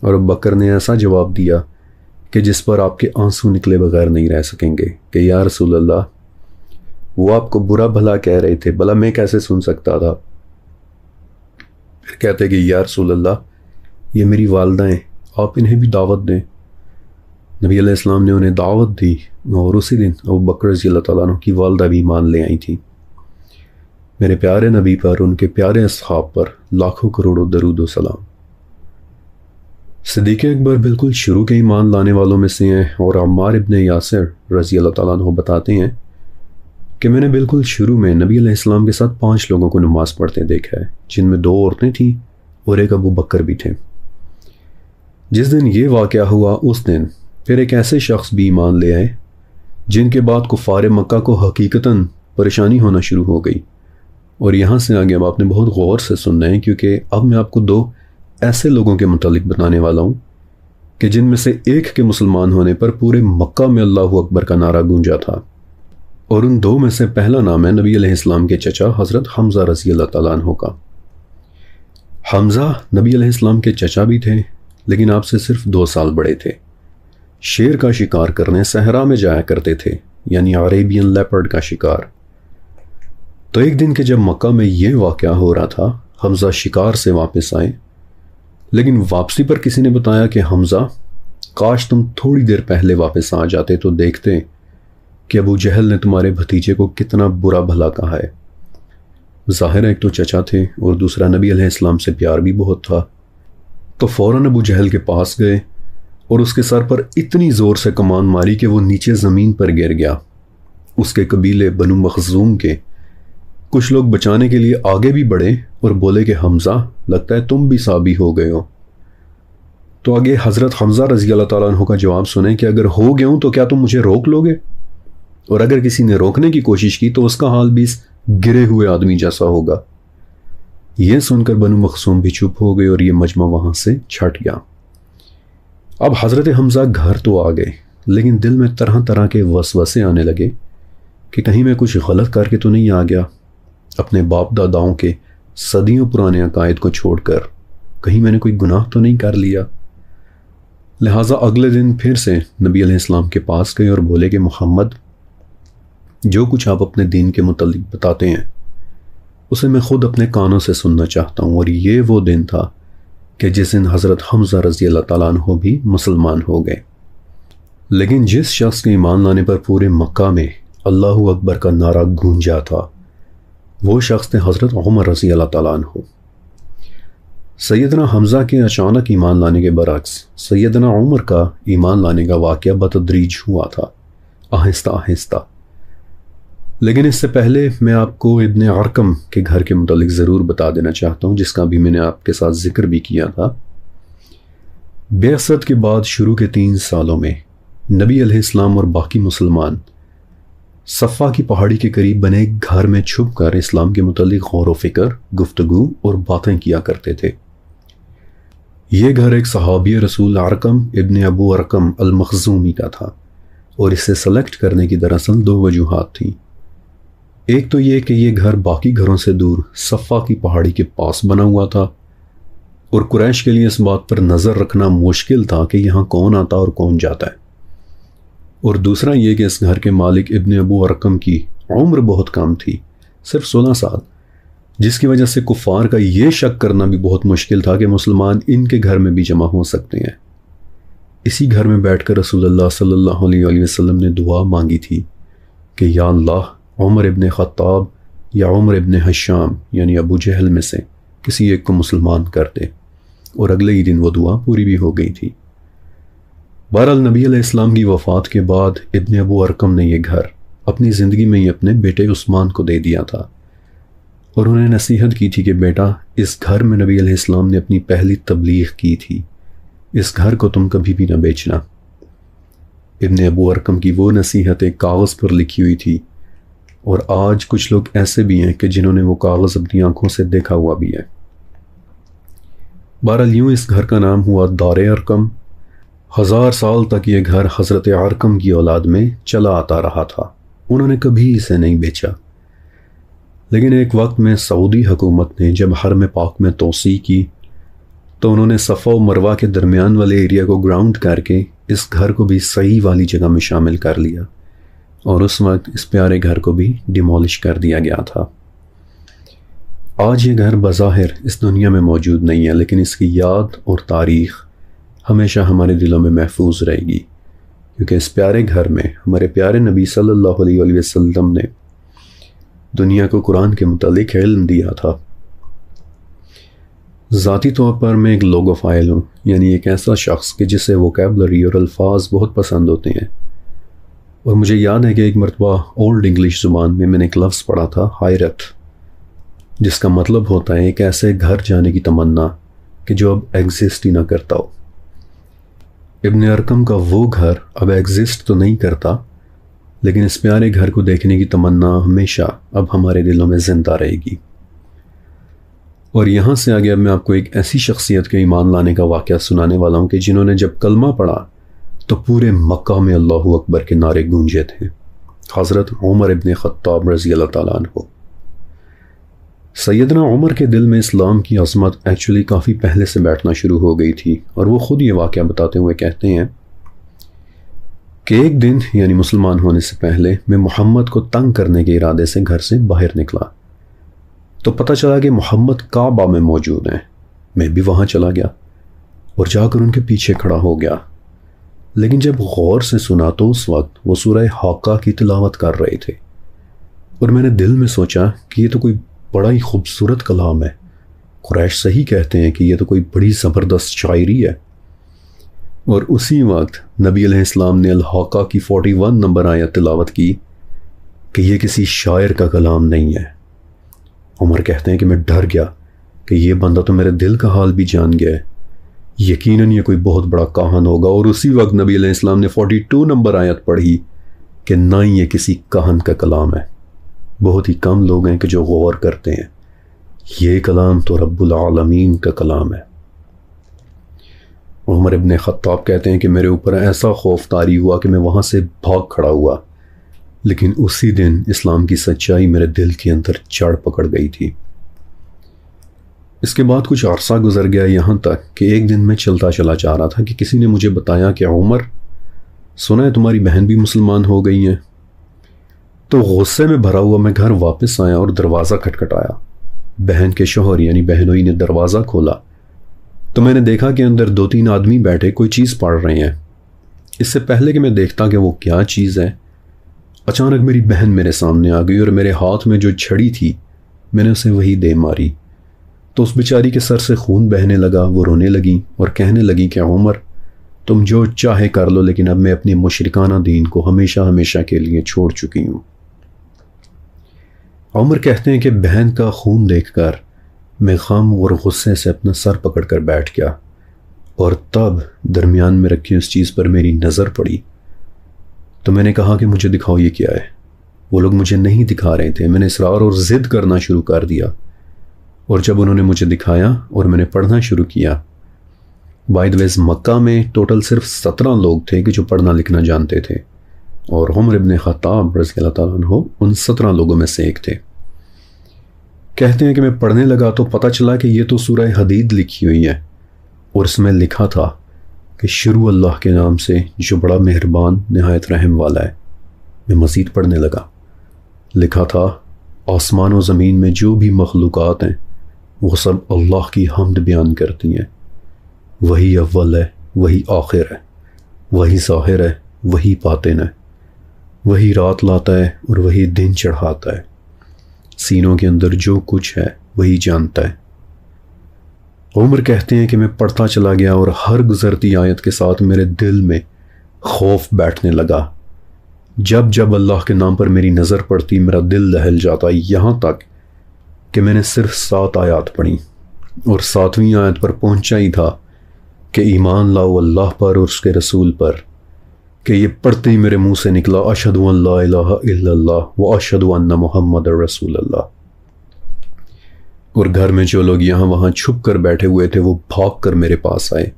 اور ابو بکر نے ایسا جواب دیا کہ جس پر آپ کے آنسو نکلے بغیر نہیں رہ سکیں گے کہ یا رسول اللہ، وہ آپ کو برا بھلا کہہ رہے تھے، بھلا میں کیسے سن سکتا تھا؟ پھر کہتے کہ یا رسول اللہ، یہ میری والدہ ہیں، آپ انہیں بھی دعوت دیں۔ نبی علیہ السلام نے انہیں دعوت دی، اور اسی دن ابو بکر رضی اللہ تعالیٰ عنہ کی والدہ بھی ایمان لے آئی تھی۔ میرے پیارے نبی پر، ان کے پیارے اصحاب پر لاکھوں کروڑوں درود و سلام۔ صدیق اکبر بالکل شروع کے ایمان لانے والوں میں سے ہیں، اور عمار ابن یاسر رضی اللہ تعالیٰ عنہ بتاتے ہیں کہ میں نے بالکل شروع میں نبی علیہ السلام کے ساتھ 5 لوگوں کو نماز پڑھتے دیکھا ہے، جن میں 2 عورتیں تھیں اور ایک ابو بکر بھی تھے۔ جس دن یہ واقعہ ہوا اس دن پھر ایک ایسے شخص بھی ایمان لے آئے جن کے بعد کفار مکہ کو حقیقتاً پریشانی ہونا شروع ہو گئی۔ اور یہاں سے آگے اب آپ نے بہت غور سے سننا ہے، کیونکہ اب میں آپ کو 2 ایسے لوگوں کے متعلق بتانے والا ہوں کہ جن میں سے ایک کے مسلمان ہونے پر پورے مکہ میں اللہ اکبر کا نعرہ گونجا تھا، اور ان 2 میں سے پہلا نام ہے نبی علیہ السلام کے چچا حضرت حمزہ رضی اللہ تعالیٰ عنہ کا۔ حمزہ نبی علیہ السلام کے چچا بھی تھے، لیکن آپ سے صرف 2 سال بڑے تھے۔ شیر کا شکار کرنے صحرا میں جایا کرتے تھے، یعنی عریبین لیپرڈ کا شکار۔ تو ایک دن کے جب مکہ میں یہ واقعہ ہو رہا تھا، حمزہ شکار سے واپس آئے، لیکن واپسی پر کسی نے بتایا کہ حمزہ کاش تم تھوڑی دیر پہلے واپس آ جاتے تو دیکھتے کہ ابو جہل نے تمہارے بھتیجے کو کتنا برا بھلا کہا ہے۔ ظاہر ہے ایک تو چچا تھے اور دوسرا نبی علیہ السلام سے پیار بھی بہت تھا، تو فوراً ابو جہل کے پاس گئے اور اس کے سر پر اتنی زور سے کمان ماری کہ وہ نیچے زمین پر گر گیا۔ اس کے قبیلے بنو مخزوم کے کچھ لوگ بچانے کے لیے آگے بھی بڑھے اور بولے کہ حمزہ لگتا ہے تم بھی صابی ہو گئے ہو۔ تو آگے حضرت حمزہ رضی اللہ تعالیٰ عنہ کا جواب سنیں کہ اگر ہو گیا ہوں تو کیا تم مجھے روک لو گے؟ اور اگر کسی نے روکنے کی کوشش کی تو اس کا حال بھی اس گرے ہوئے آدمی جیسا ہوگا۔ یہ سن کر بنو مخزوم بھی چپ ہو گئے اور یہ مجمع وہاں سے چھٹ گیا۔ اب حضرت حمزہ گھر تو آ گئے، لیکن دل میں طرح طرح کے وسوسے آنے لگے کہ کہیں میں کچھ غلط کر کے تو نہیں آ گیا، اپنے باپ داداؤں کے صدیوں پرانے عقائد کو چھوڑ کر کہیں میں نے کوئی گناہ تو نہیں کر لیا۔ لہٰذا اگلے دن پھر سے نبی علیہ السلام کے پاس گئے اور بولے کہ محمد، جو کچھ آپ اپنے دین کے متعلق بتاتے ہیں اسے میں خود اپنے کانوں سے سننا چاہتا ہوں۔ اور یہ وہ دن تھا کہ جس دن حضرت حمزہ رضی اللہ تعالیٰ عنہ بھی مسلمان ہو گئے۔ لیکن جس شخص کے ایمان لانے پر پورے مکہ میں اللہ اکبر کا نعرہ گونجا تھا وہ شخص تھے حضرت عمر رضی اللہ تعالیٰ عنہ۔ سیدنا حمزہ کے اچانک ایمان لانے کے برعکس سیدنا عمر کا ایمان لانے کا واقعہ بتدریج ہوا تھا، آہستہ آہستہ۔ لیکن اس سے پہلے میں آپ کو ابن ارقم کے گھر کے متعلق ضرور بتا دینا چاہتا ہوں، جس کا بھی میں نے آپ کے ساتھ ذکر بھی کیا تھا۔ بعثت کے بعد شروع کے 3 سالوں میں نبی علیہ السلام اور باقی مسلمان صفا کی پہاڑی کے قریب بنے ایک گھر میں چھپ کر اسلام کے متعلق غور و فکر، گفتگو اور باتیں کیا کرتے تھے۔ یہ گھر ایک صحابی رسول ارقم ابن ابو ارقم المخزومی کا تھا، اور اسے سلیکٹ کرنے کی دراصل 2 وجوہات تھیں۔ ایک تو یہ کہ یہ گھر باقی گھروں سے دور صفا کی پہاڑی کے پاس بنا ہوا تھا، اور قریش کے لیے اس بات پر نظر رکھنا مشکل تھا کہ یہاں کون آتا اور کون جاتا ہے۔ اور دوسرا یہ کہ اس گھر کے مالک ابن ابو ارقم کی عمر بہت کم تھی، صرف 16 سال، جس کی وجہ سے کفار کا یہ شک کرنا بھی بہت مشکل تھا کہ مسلمان ان کے گھر میں بھی جمع ہو سکتے ہیں۔ اسی گھر میں بیٹھ کر رسول اللہ صلی اللہ علیہ وسلم نے دعا مانگی تھی کہ یا اللہ، عمر ابن خطاب یا عمر ابن حشام یعنی ابو جہل میں سے کسی ایک کو مسلمان کر دے، اور اگلے ہی دن وہ دعا پوری بھی ہو گئی تھی۔ بہرحال نبی علیہ السلام کی وفات کے بعد ابن ابو ارقم نے یہ گھر اپنی زندگی میں ہی اپنے بیٹے عثمان کو دے دیا تھا، اور انہیں نصیحت کی تھی کہ بیٹا، اس گھر میں نبی علیہ السلام نے اپنی پہلی تبلیغ کی تھی، اس گھر کو تم کبھی بھی نہ بیچنا۔ ابن ابو ارقم کی وہ نصیحت ایک کاغذ پر لکھی ہوئی تھی، اور آج کچھ لوگ ایسے بھی ہیں کہ جنہوں نے وہ کاغذ اپنی آنکھوں سے دیکھا ہوا بھی ہے۔ بہرحال یوں اس گھر کا نام ہوا دار ارقم۔ 1000 سال تک یہ گھر حضرت ارقم کی اولاد میں چلا آتا رہا تھا، انہوں نے کبھی اسے نہیں بیچا۔ لیکن ایک وقت میں سعودی حکومت نے جب حرم پاک میں توسیع کی تو انہوں نے صفا و مروہ کے درمیان والے ایریا کو گراؤنڈ کر کے اس گھر کو بھی صحیح والی جگہ میں شامل کر لیا، اور اس وقت اس پیارے گھر کو بھی ڈیمولش کر دیا گیا تھا۔ آج یہ گھر بظاہر اس دنیا میں موجود نہیں ہے، لیکن اس کی یاد اور تاریخ ہمیشہ ہمارے دلوں میں محفوظ رہے گی، کیونکہ اس پیارے گھر میں ہمارے پیارے نبی صلی اللہ علیہ وسلم نے دنیا کو قرآن کے متعلق علم دیا تھا۔ ذاتی طور پر میں ایک لوگوفائل ہوں، یعنی ایک ایسا شخص کہ جسے ووکیبلری اور الفاظ بہت پسند ہوتے ہیں، اور مجھے یاد ہے کہ ایک مرتبہ اولڈ انگلش زبان میں نے ایک لفظ پڑھا تھا، ہائرت، جس کا مطلب ہوتا ہے ایک ایسے گھر جانے کی تمنا کہ جو اب ایگزسٹ ہی نہ کرتا ہو۔ ابن ارقم کا وہ گھر اب ایگزسٹ تو نہیں کرتا، لیکن اس پیارے گھر کو دیکھنے کی تمنا ہمیشہ اب ہمارے دلوں میں زندہ رہے گی۔ اور یہاں سے آگے اب میں آپ کو ایک ایسی شخصیت کے ایمان لانے کا واقعہ سنانے والا ہوں کہ جنہوں نے جب کلمہ پڑھا تو پورے مکہ میں اللہ اکبر کے نعرے گونجے تھے، حضرت عمر ابن خطاب رضی اللہ تعالیٰ عنہ۔ سیدنا عمر کے دل میں اسلام کی عظمت ایکچولی کافی پہلے سے بیٹھنا شروع ہو گئی تھی، اور وہ خود یہ واقعہ بتاتے ہوئے کہتے ہیں کہ ایک دن یعنی مسلمان ہونے سے پہلے میں محمد کو تنگ کرنے کے ارادے سے گھر سے باہر نکلا، تو پتہ چلا کہ محمد کعبہ میں موجود ہیں۔ میں بھی وہاں چلا گیا اور جا کر ان کے پیچھے کھڑا ہو گیا، لیکن جب غور سے سنا تو اس وقت وہ سورہ حاقہ کی تلاوت کر رہے تھے، اور میں نے دل میں سوچا کہ یہ تو کوئی بڑا ہی خوبصورت کلام ہے، قریش صحیح کہتے ہیں کہ یہ تو کوئی بڑی زبردست شاعری ہے۔ اور اسی وقت نبی علیہ السلام نے الحاقہ کی 41 نمبر آیت تلاوت کی کہ یہ کسی شاعر کا کلام نہیں ہے۔ عمر کہتے ہیں کہ میں ڈر گیا کہ یہ بندہ تو میرے دل کا حال بھی جان گیا ہے، یقیناً یہ کوئی بہت بڑا کاہن ہوگا۔ اور اسی وقت نبی علیہ السلام نے 42 نمبر آیت پڑھی کہ نہ ہی یہ کسی کاہن کا کلام ہے۔ بہت ہی کم لوگ ہیں کہ جو غور کرتے ہیں، یہ کلام تو رب العالمین کا کلام ہے۔ عمر ابن خطاب کہتے ہیں کہ میرے اوپر ایسا خوف طاری ہوا کہ میں وہاں سے بھاگ کھڑا ہوا، لیکن اسی دن اسلام کی سچائی میرے دل کے اندر جڑ پکڑ گئی تھی۔ اس کے بعد کچھ عرصہ گزر گیا، یہاں تک کہ ایک دن میں چلتا چلا جا رہا تھا کہ کسی نے مجھے بتایا کہ عمر، سنا ہے تمہاری بہن بھی مسلمان ہو گئی ہیں۔ تو غصے میں بھرا ہوا میں گھر واپس آیا اور دروازہ کھٹکھٹایا۔ بہن کے شوہر یعنی بہنوئی نے دروازہ کھولا تو میں نے دیکھا کہ اندر 2-3 آدمی بیٹھے کوئی چیز پڑھ رہے ہیں۔ اس سے پہلے کہ میں دیکھتا کہ وہ کیا چیز ہے، اچانک میری بہن میرے سامنے آ گئی اور میرے ہاتھ میں جو چھڑی تھی میں نے اسے وہی دے ماری تو اس بیچاری کے سر سے خون بہنے لگا۔ وہ رونے لگی اور کہنے لگی کہ عمر، تم جو چاہے کر لو، لیکن اب میں اپنے مشرکانہ دین کو ہمیشہ ہمیشہ کے لیے چھوڑ چکی ہوں۔ عمر کہتے ہیں کہ بہن کا خون دیکھ کر میں غم اور غصے سے اپنا سر پکڑ کر بیٹھ گیا، اور تب درمیان میں رکھی اس چیز پر میری نظر پڑی تو میں نے کہا کہ مجھے دکھاؤ یہ کیا ہے۔ وہ لوگ مجھے نہیں دکھا رہے تھے، میں نے اصرار اور ضد کرنا شروع کر دیا، اور جب انہوں نے مجھے دکھایا اور میں نے پڑھنا شروع کیا، بائی دی ویز مکہ میں ٹوٹل صرف 17 لوگ تھے کہ جو پڑھنا لکھنا جانتے تھے، اور عمر ابن خطاب رضی اللہ تعالیٰ عنہ ان 17 لوگوں میں سے ایک تھے۔ کہتے ہیں کہ میں پڑھنے لگا تو پتہ چلا کہ یہ تو سورہ حدید لکھی ہوئی ہے، اور اس میں لکھا تھا کہ شروع اللہ کے نام سے جو بڑا مہربان نہایت رحم والا ہے۔ میں مزید پڑھنے لگا، لکھا تھا آسمان و زمین میں جو بھی مخلوقات ہیں وہ سب اللہ کی حمد بیان کرتی ہیں، وہی اول ہے، وہی آخر ہے، وہی ظاہر ہے، وہی باطن ہے، وہی رات لاتا ہے اور وہی دن چڑھاتا ہے، سینوں کے اندر جو کچھ ہے وہی جانتا ہے۔ عمر کہتے ہیں کہ میں پڑھتا چلا گیا اور ہر گزرتی آیت کے ساتھ میرے دل میں خوف بیٹھنے لگا۔ جب جب اللہ کے نام پر میری نظر پڑتی میرا دل دہل جاتا، یہاں تک کہ میں نے صرف 7 آیات پڑھی اور 7ویں آیت پر پہنچا ہی تھا کہ ایمان لاؤ اللہ پر اور اس کے رسول پر، کہ یہ پڑھتے ہی میرے منہ سے نکلا اشہد ان لا الہ الا اللہ و اشہد ان محمد رسول اللہ۔ اور گھر میں جو لوگ یہاں وہاں چھپ کر بیٹھے ہوئے تھے وہ بھاگ کر میرے پاس آئے،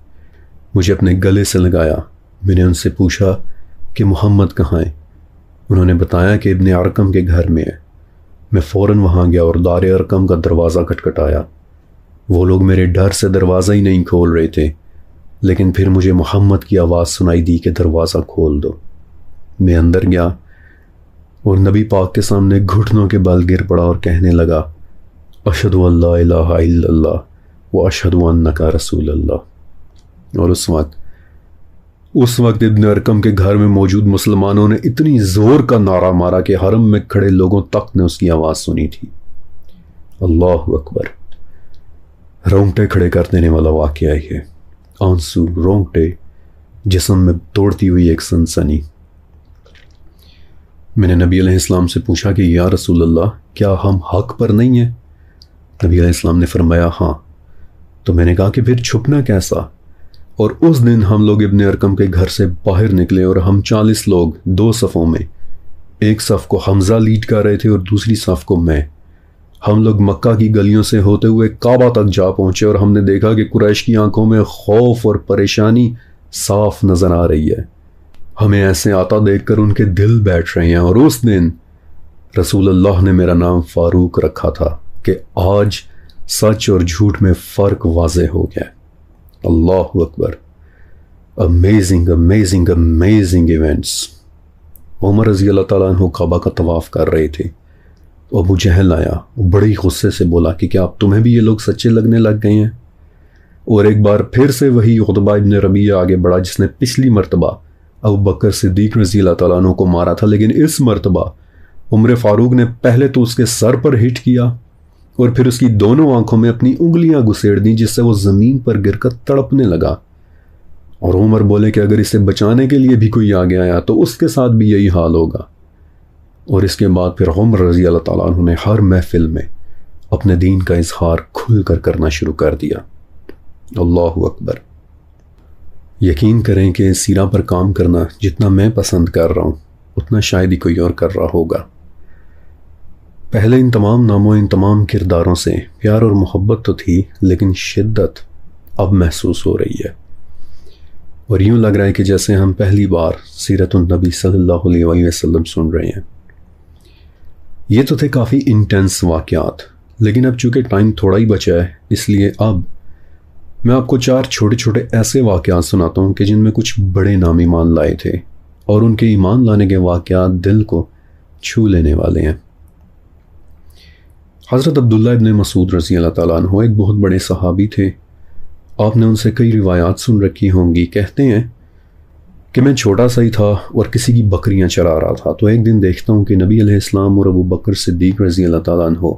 مجھے اپنے گلے سے لگایا۔ میں نے ان سے پوچھا کہ محمد کہاں ہے؟ انہوں نے بتایا کہ ابن ارقم کے گھر میں ہے۔ میں فوراً وہاں گیا اور دار ارقم کا دروازہ کھٹکھٹایا۔ وہ لوگ میرے ڈر سے دروازہ ہی نہیں کھول رہے تھے، لیکن پھر مجھے محمد کی آواز سنائی دی کہ دروازہ کھول دو۔ میں اندر گیا اور نبی پاک کے سامنے گھٹنوں کے بل گر پڑا اور کہنے لگا اشہد ان لا الہ الا اللہ و اشہد انک رسول اللہ۔ اور اس وقت ابن ارقم کے گھر میں موجود مسلمانوں نے اتنی زور کا نعرہ مارا کہ حرم میں کھڑے لوگوں تک نے اس کی آواز سنی تھی۔ اللہ اکبر! رونگٹے کھڑے کر دینے والا واقعہ ہے، آنسو، رونگٹے، جسم میں دوڑتی ہوئی ایک سنسنی۔ میں نے نبی علیہ السلام سے پوچھا کہ یا رسول اللہ، کیا ہم حق پر نہیں ہیں؟ نبی علیہ السلام نے فرمایا ہاں۔ تو میں نے کہا کہ پھر چھپنا کیسا؟ اور اس دن ہم لوگ ابن ارقم کے گھر سے باہر نکلے اور ہم 40 لوگ 2 صفوں میں، ایک صف کو حمزہ لیڈ کر رہے تھے اور دوسری صف کو میں۔ ہم لوگ مکہ کی گلیوں سے ہوتے ہوئے کعبہ تک جا پہنچے اور ہم نے دیکھا کہ قریش کی آنکھوں میں خوف اور پریشانی صاف نظر آ رہی ہے۔ ہمیں ایسے آتا دیکھ کر ان کے دل بیٹھ رہے ہیں، اور اس دن رسول اللہ نے میرا نام فاروق رکھا تھا کہ آج سچ اور جھوٹ میں فرق واضح ہو گیا۔ اللہ اکبر! Amazing amazing amazing events. Umar رضی اللہ تعالیٰ عنہ کعبہ کا طواف کر رہے تھے ابو جہل آیا، بڑے ہی غصے سے بولا کہ کیا اب تمہیں بھی یہ لوگ سچے لگنے لگ گئے ہیں؟ اور ایک بار پھر سے وہی عتبہ ابن ربیعہ آگے بڑھا جس نے پچھلی مرتبہ ابو بکر صدیق رضی اللہ تعالیٰ عنہ کو مارا تھا، لیکن اس مرتبہ عمر فاروق نے پہلے تو اس کے سر پر ہٹ کیا اور پھر اس کی دونوں آنکھوں میں اپنی انگلیاں گھسیڑ دیں، جس سے وہ زمین پر گر کر تڑپنے لگا۔ اور عمر بولے کہ اگر اسے بچانے کے لیے بھی کوئی آگے آیا تو اس کے ساتھ بھی یہی حال ہوگا۔ اور اس کے بعد پھر عمر رضی اللہ تعالیٰ عنہ نے ہر محفل میں اپنے دین کا اظہار کھل کر کرنا شروع کر دیا۔ اللہ اکبر۔ یقین کریں کہ سیرہ پر کام کرنا جتنا میں پسند کر رہا ہوں اتنا شاید ہی کوئی اور کر رہا ہوگا۔ پہلے ان تمام ناموں، ان تمام کرداروں سے پیار اور محبت تو تھی، لیکن شدت اب محسوس ہو رہی ہے، اور یوں لگ رہا ہے کہ جیسے ہم پہلی بار سیرت النبی صلی اللہ علیہ وآلہ وسلم سن رہے ہیں۔ یہ تو تھے کافی انٹینس واقعات، لیکن اب چونکہ ٹائم تھوڑا ہی بچا ہے، اس لیے اب میں آپ کو 4 چھوٹے چھوٹے ایسے واقعات سناتا ہوں کہ جن میں کچھ بڑے نام ایمان لائے تھے، اور ان کے ایمان لانے کے واقعات دل کو چھو لینے والے ہیں۔ حضرت عبداللہ ابن مسعود رضی اللہ تعالیٰ عنہ ایک بہت بڑے صحابی تھے۔ آپ نے ان سے کئی روایات سن رکھی ہوں گی۔ کہتے ہیں کہ میں چھوٹا سا ہی تھا اور کسی کی بکریاں چرا رہا تھا، تو ایک دن دیکھتا ہوں کہ نبی علیہ السلام اور ابو بکر صدیق رضی اللہ تعالیٰ عنہ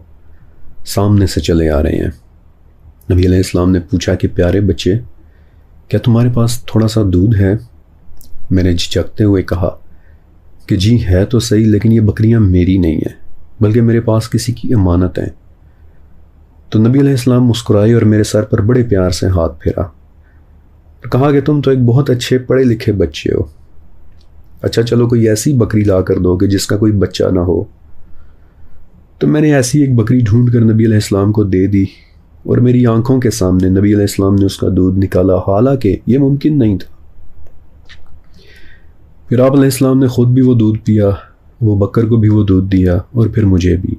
سامنے سے چلے آ رہے ہیں۔ نبی علیہ السلام نے پوچھا کہ پیارے بچے، کیا تمہارے پاس تھوڑا سا دودھ ہے؟ میں نے جھجکتے ہوئے کہا کہ جی ہے تو صحیح، لیکن یہ بکریاں میری نہیں ہیں، بلکہ میرے پاس کسی کی امانت ہیں۔ تو نبی علیہ السلام مسکرائے اور میرے سر پر بڑے پیار سے ہاتھ پھیرا اور کہا کہ تم تو ایک بہت اچھے پڑھے لکھے بچے ہو، اچھا چلو کوئی ایسی بکری لا کر دو کہ جس کا کوئی بچہ نہ ہو۔ تو میں نے ایسی ایک بکری ڈھونڈ کر نبی علیہ السلام کو دے دی، اور میری آنکھوں کے سامنے نبی علیہ السلام نے اس کا دودھ نکالا، حالانکہ یہ ممکن نہیں تھا۔ پھر آپ علیہ السلام نے خود بھی وہ دودھ پیا، وہ بکر کو بھی وہ دودھ دیا، اور پھر مجھے بھی۔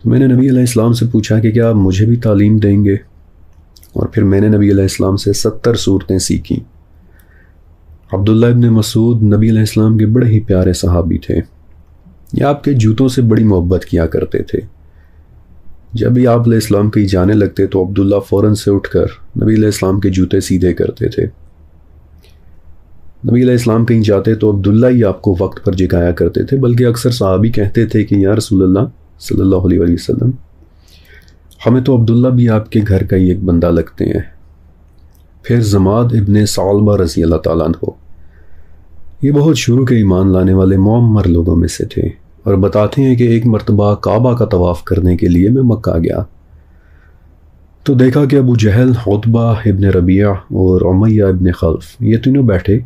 تو میں نے نبی علیہ السلام سے پوچھا کہ کیا آپ مجھے بھی تعلیم دیں گے؟ اور پھر میں نے نبی علیہ السلام سے 70 صورتیں سیکھیں۔ عبداللہ ابن مسعود نبی علیہ السلام کے بڑے ہی پیارے صحابی تھے۔ یہ آپ کے جوتوں سے بڑی محبت کیا کرتے تھے۔ جب بھی آپ علیہ السلام کہیں جانے لگتے تو عبداللہ فوراً سے اٹھ کر نبی علیہ السلام کے جوتے سیدھے کرتے تھے۔ نبی علیہ السلام کہیں جاتے تو عبداللہ ہی آپ کو وقت پر جگایا کرتے تھے، بلکہ اکثر صحابی کہتے تھے کہ یا رسول اللہ صلی اللہ علیہ وآلہ وسلم، ہمیں تو عبداللہ بھی آپ کے گھر کا ہی ایک بندہ لگتے ہیں۔ پھر زماد ابن ثعلبہ رضی اللہ تعالیٰ عنہ، یہ بہت شروع کے ایمان لانے والے معمر لوگوں میں سے تھے، اور بتاتے ہیں کہ ایک مرتبہ کعبہ کا طواف کرنے کے لیے میں مکہ گیا تو دیکھا کہ ابو جہل، عتبہ ابن ربیعہ اور امیہ ابن خلف یہ تینوں بیٹھے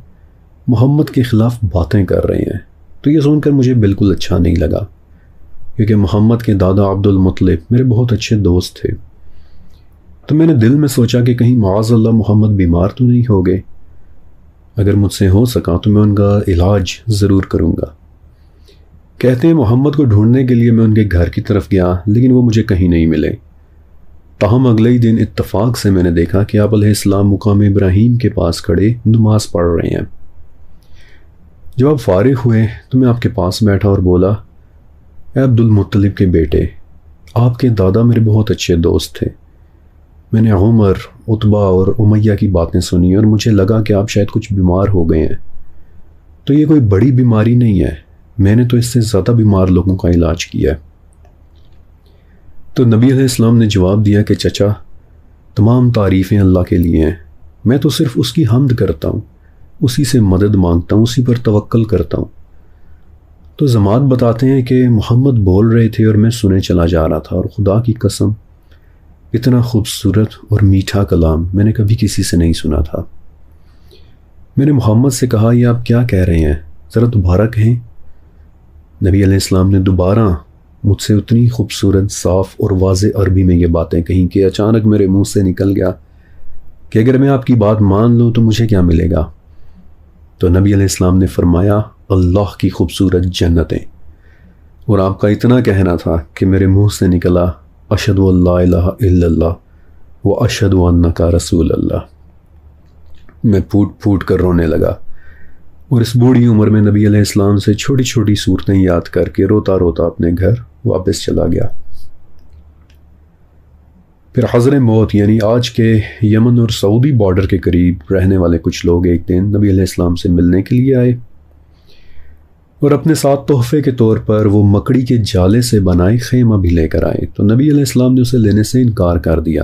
محمد کے خلاف باتیں کر رہے ہیں۔ تو یہ سن کر مجھے بالکل اچھا نہیں لگا، کیونکہ محمد کے دادا عبد المطلب میرے بہت اچھے دوست تھے۔ تو میں نے دل میں سوچا کہ کہیں معاذ اللہ محمد بیمار تو نہیں ہو گئے، اگر مجھ سے ہو سکا تو میں ان کا علاج ضرور کروں گا۔ کہتے ہیں محمد کو ڈھونڈنے کے لیے میں ان کے گھر کی طرف گیا، لیکن وہ مجھے کہیں نہیں ملے۔ تاہم اگلے ہی دن اتفاق سے میں نے دیکھا کہ آپ علیہ السلام مقام ابراہیم کے پاس کھڑے نماز پڑھ رہے ہیں۔ جب آپ فارغ ہوئے تو میں آپ کے پاس بیٹھا اور بولا، اے عبد المطلب کے بیٹے، آپ کے دادا میرے بہت اچھے دوست تھے۔ میں نے عمر، عتبہ اور امیہ کی باتیں سنی اور مجھے لگا کہ آپ شاید کچھ بیمار ہو گئے ہیں۔ تو یہ کوئی بڑی بیماری نہیں ہے، میں نے تو اس سے زیادہ بیمار لوگوں کا علاج کیا ہے۔ تو نبی علیہ السلام نے جواب دیا کہ چچا، تمام تعریفیں اللہ کے لیے ہیں، میں تو صرف اس کی حمد کرتا ہوں، اسی سے مدد مانگتا ہوں، اسی پر توکل کرتا ہوں۔ تو زماد بتاتے ہیں کہ محمد بول رہے تھے اور میں سنے چلا جا رہا تھا، اور خدا کی قسم اتنا خوبصورت اور میٹھا کلام میں نے کبھی کسی سے نہیں سنا تھا۔ میں نے محمد سے کہا، یہ آپ کیا کہہ رہے ہیں، ذرا دوبارہ کہیں۔ نبی علیہ السلام نے دوبارہ مجھ سے اتنی خوبصورت، صاف اور واضح عربی میں یہ باتیں کہیں کہ اچانک میرے منہ سے نکل گیا کہ اگر میں آپ کی بات مان لوں تو مجھے کیا ملے گا؟ تو نبی علیہ السلام نے فرمایا، اللہ کی خوبصورت جنتیں۔ اور آپ کا اتنا کہنا تھا کہ میرے منہ سے نکلا، اشہد ان لا الہ الا اللہ و اشہد انک رسول اللہ۔ میں پھوٹ پھوٹ کر رونے لگا، اور اس بوڑھی عمر میں نبی علیہ السلام سے چھوٹی چھوٹی صورتیں یاد کر کے روتا روتا اپنے گھر واپس چلا گیا۔ پھر حضر موت یعنی آج کے یمن اور سعودی بارڈر کے قریب رہنے والے کچھ لوگ ایک دن نبی علیہ السلام سے ملنے کے لیے آئے اور اپنے ساتھ تحفے کے طور پر وہ مکڑی کے جالے سے بنائے خیمہ بھی لے کر آئے، تو نبی علیہ السلام نے اسے لینے سے انکار کر دیا۔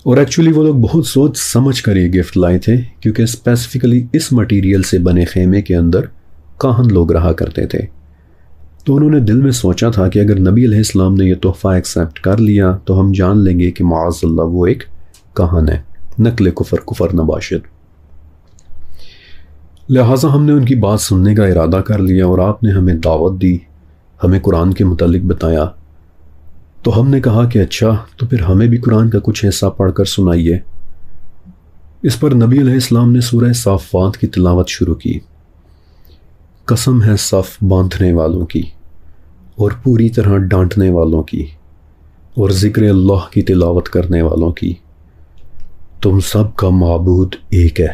اور ایکچولی وہ لوگ بہت سوچ سمجھ کر یہ گفٹ لائے تھے، کیونکہ اسپیسیفکلی اس مٹیریل سے بنے خیمے کے اندر کاہن لوگ رہا کرتے تھے۔ تو انہوں نے دل میں سوچا تھا کہ اگر نبی علیہ السلام نے یہ تحفہ ایکسیپٹ کر لیا تو ہم جان لیں گے کہ معاذ اللہ وہ ایک کاہن ہے، نقل کفر نباشد۔ لہٰذا ہم نے ان کی بات سننے کا ارادہ کر لیا اور آپ نے ہمیں دعوت دی، ہمیں قرآن کے متعلق بتایا۔ تو ہم نے کہا کہ اچھا، تو پھر ہمیں بھی قرآن کا کچھ حصہ پڑھ کر سنائیے۔ اس پر نبی علیہ السلام نے سورہ صافات کی تلاوت شروع کی۔ قسم ہے صف باندھنے والوں کی اور پوری طرح ڈانٹنے والوں کی اور ذکر اللہ کی تلاوت کرنے والوں کی، تم سب کا معبود ایک ہے،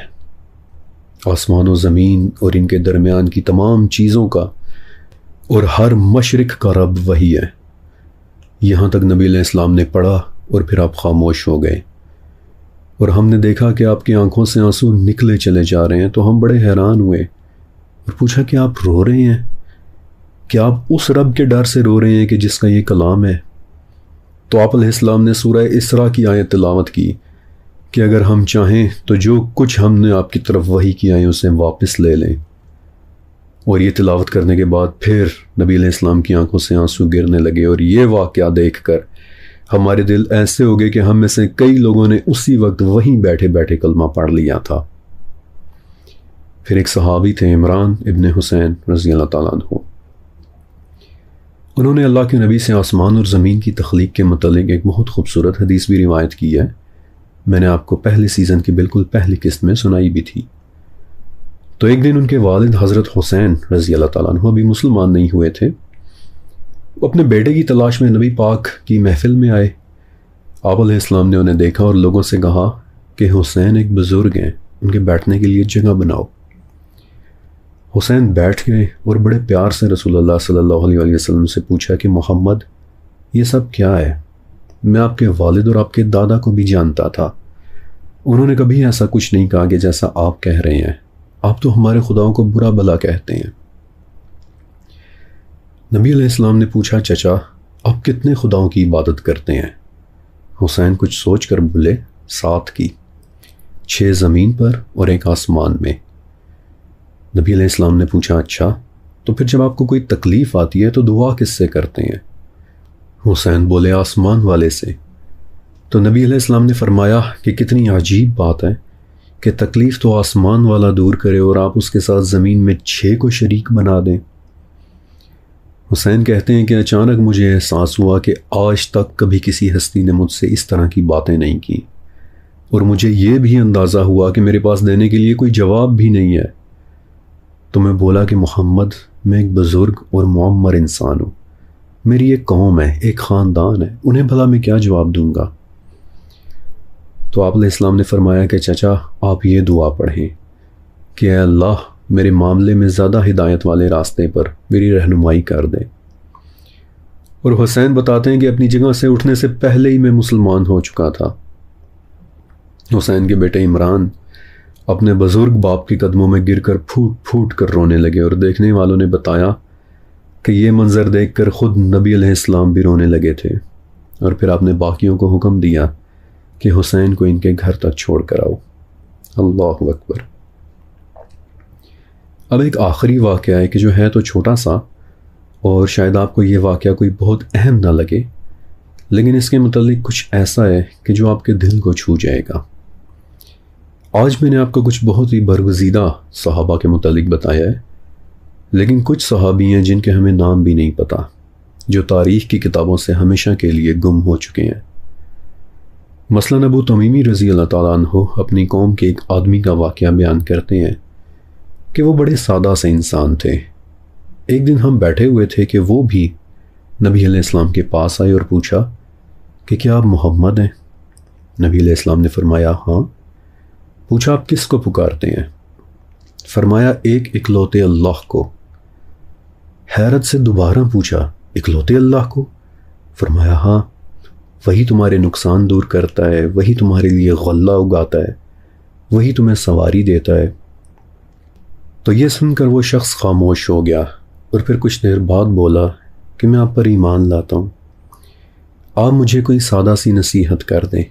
آسمان و زمین اور ان کے درمیان کی تمام چیزوں کا اور ہر مشرق کا رب وہی ہے۔ یہاں تک نبی علیہ السلام نے پڑھا اور پھر آپ خاموش ہو گئے، اور ہم نے دیکھا کہ آپ کی آنکھوں سے آنسو نکلے چلے جا رہے ہیں، تو ہم بڑے حیران ہوئے اور پوچھا کہ آپ رو رہے ہیں؟ کیا آپ اس رب کے ڈر سے رو رہے ہیں کہ جس کا یہ کلام ہے؟ تو آپ علیہ السلام نے سورہ اسراء کی آیت تلاوت کی کہ اگر ہم چاہیں تو جو کچھ ہم نے آپ کی طرف وحی کیا ہے اسے واپس لے لیں۔ اور یہ تلاوت کرنے کے بعد پھر نبی علیہ السلام کی آنکھوں سے آنسو گرنے لگے، اور یہ واقعہ دیکھ کر ہمارے دل ایسے ہو گئے کہ ہم میں سے کئی لوگوں نے اسی وقت وہیں بیٹھے بیٹھے کلمہ پڑھ لیا تھا۔ پھر ایک صحابی تھے عمران ابن حسین رضی اللہ تعالیٰ عنہ، انہوں نے اللہ کے نبی سے آسمان اور زمین کی تخلیق کے متعلق ایک بہت خوبصورت حدیث بھی روایت کی ہے۔ میں نے آپ کو پہلے سیزن کی بالکل پہلی قسط میں سنائی بھی تھی۔ تو ایک دن ان کے والد حضرت حسین رضی اللہ تعالیٰ عنہ ابھی مسلمان نہیں ہوئے تھے، وہ اپنے بیٹے کی تلاش میں نبی پاک کی محفل میں آئے۔ آپ علیہ السلام نے انہیں دیکھا اور لوگوں سے کہا کہ حسین ایک بزرگ ہیں، ان کے بیٹھنے کے لیے جگہ بناؤ۔ حسین بیٹھ گئے اور بڑے پیار سے رسول اللہ صلی اللہ علیہ وسلم سے پوچھا کہ محمد یہ سب کیا ہے؟ میں آپ کے والد اور آپ کے دادا کو بھی جانتا تھا، انہوں نے کبھی ایسا کچھ نہیں کہا کہ جیسا آپ کہہ رہے ہیں، آپ تو ہمارے خداؤں کو برا بھلا کہتے ہیں۔ نبی علیہ السلام نے پوچھا چچا آپ کتنے خداؤں کی عبادت کرتے ہیں؟ حسین کچھ سوچ کر بولے 7 کی، 6 زمین پر اور 1 آسمان میں۔ نبی علیہ السلام نے پوچھا اچھا، تو پھر جب آپ کو کوئی تکلیف آتی ہے تو دعا کس سے کرتے ہیں؟ حسین بولے آسمان والے سے۔ تو نبی علیہ السلام نے فرمایا کہ کتنی عجیب بات ہے کہ تکلیف تو آسمان والا دور کرے اور آپ اس کے ساتھ زمین میں 6 کو شریک بنا دیں۔ حسین کہتے ہیں کہ اچانک مجھے احساس ہوا کہ آج تک کبھی کسی ہستی نے مجھ سے اس طرح کی باتیں نہیں کی، اور مجھے یہ بھی اندازہ ہوا کہ میرے پاس دینے کے لیے کوئی جواب بھی نہیں ہے۔ تو میں بولا کہ محمد میں ایک بزرگ اور معمر انسان ہوں، میری ایک قوم ہے، ایک خاندان ہے، انہیں بھلا میں کیا جواب دوں گا؟ تو آپ علیہ السلام نے فرمایا کہ چچا آپ یہ دعا پڑھیں کہ اے اللہ میرے معاملے میں زیادہ ہدایت والے راستے پر میری رہنمائی کر دے۔ اور حسین بتاتے ہیں کہ اپنی جگہ سے اٹھنے سے پہلے ہی میں مسلمان ہو چکا تھا۔ حسین کے بیٹے عمران اپنے بزرگ باپ کے قدموں میں گر کر پھوٹ پھوٹ کر رونے لگے، اور دیکھنے والوں نے بتایا کہ یہ منظر دیکھ کر خود نبی علیہ السلام بھی رونے لگے تھے، اور پھر آپ نے باقیوں کو حکم دیا کہ حسین کو ان کے گھر تک چھوڑ کر آؤ۔ اللہ اکبر۔ اب ایک آخری واقعہ ہے کہ جو ہے تو چھوٹا سا، اور شاید آپ کو یہ واقعہ کوئی بہت اہم نہ لگے، لیکن اس کے متعلق کچھ ایسا ہے کہ جو آپ کے دل کو چھو جائے گا۔ آج میں نے آپ کو کچھ بہت ہی برگزیدہ صحابہ کے متعلق بتایا ہے، لیکن کچھ صحابی ہیں جن کے ہمیں نام بھی نہیں پتہ، جو تاریخ کی کتابوں سے ہمیشہ کے لیے گم ہو چکے ہیں۔ مثلاً ابو تمیمی رضی اللہ تعالیٰ عنہ اپنی قوم کے ایک آدمی کا واقعہ بیان کرتے ہیں کہ وہ بڑے سادہ سے انسان تھے۔ ایک دن ہم بیٹھے ہوئے تھے کہ وہ بھی نبی علیہ السلام کے پاس آئے اور پوچھا کہ کیا آپ محمد ہیں؟ نبی علیہ السلام نے فرمایا ہاں۔ پوچھا آپ کس کو پکارتے ہیں؟ فرمایا ایک اکلوتے اللہ کو۔ حیرت سے دوبارہ پوچھا اکلوتے اللہ کو؟ فرمایا ہاں، وہی تمہارے نقصان دور کرتا ہے، وہی تمہارے لیے غلہ اگاتا ہے، وہی تمہیں سواری دیتا ہے۔ تو یہ سن کر وہ شخص خاموش ہو گیا اور پھر کچھ دیر بعد بولا کہ میں آپ پر ایمان لاتا ہوں، آپ مجھے کوئی سادہ سی نصیحت کر دیں۔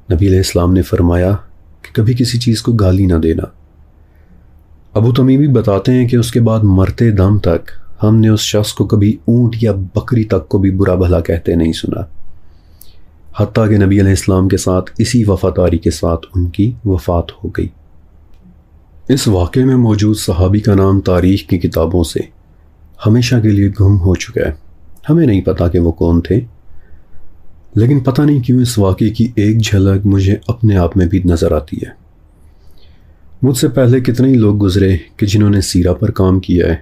نبی علیہ السلام نے فرمایا کہ کبھی کسی چیز کو گالی نہ دینا۔ ابو تمیمی بتاتے ہیں کہ اس کے بعد مرتے دم تک ہم نے اس شخص کو کبھی اونٹ یا بکری تک کو بھی برا بھلا کہتے نہیں سنا، حتیٰ کہ نبی علیہ السلام کے ساتھ اسی وفاداری کے ساتھ ان کی وفات ہو گئی۔ اس واقعے میں موجود صحابی کا نام تاریخ کی کتابوں سے ہمیشہ کے لیے گم ہو چکا ہے، ہمیں نہیں پتا کہ وہ کون تھے، لیکن پتہ نہیں کیوں اس واقعے کی ایک جھلک مجھے اپنے آپ میں بھی نظر آتی ہے۔ مجھ سے پہلے کتنے ہی لوگ گزرے کہ جنہوں نے سیرہ پر کام کیا ہے،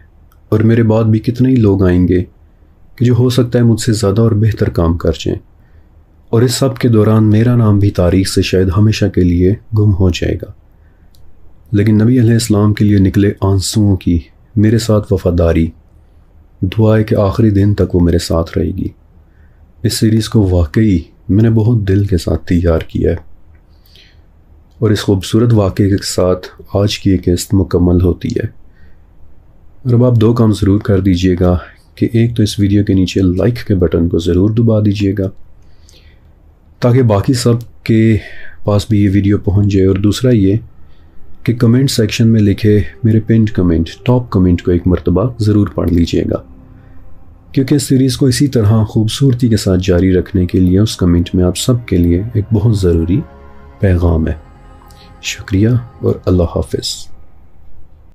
اور میرے بعد بھی کتنے ہی لوگ آئیں گے کہ جو ہو سکتا ہے مجھ سے زیادہ اور بہتر کام کر جائیں، اور اس سب کے دوران میرا نام بھی تاریخ سے شاید ہمیشہ کے لیے گم ہو جائے گا، لیکن نبی علیہ السلام کے لیے نکلے آنسوؤں کی میرے ساتھ وفاداری، دعا ہے کہ آخری دن تک وہ میرے ساتھ رہے گی۔ اس سیریز کو واقعی میں نے بہت دل کے ساتھ تیار کیا ہے، اور اس خوبصورت واقعے کے ساتھ آج کی ایک قسط مکمل ہوتی ہے۔ اور اب آپ دو کام ضرور کر دیجئے گا کہ ایک تو اس ویڈیو کے نیچے لائک کے بٹن کو ضرور دبا دیجئے گا تاکہ باقی سب کے پاس بھی یہ ویڈیو پہنچ جائے، اور دوسرا یہ کہ کمنٹ سیکشن میں لکھے میرے پنڈ کمنٹ، ٹاپ کمنٹ کو ایک مرتبہ ضرور پڑھ لیجئے گا، کیونکہ اس سیریز کو اسی طرح خوبصورتی کے ساتھ جاری رکھنے کے لیے اس کمنٹ میں آپ سب کے لیے ایک بہت ضروری پیغام ہے۔ شکریہ اور اللہ حافظ۔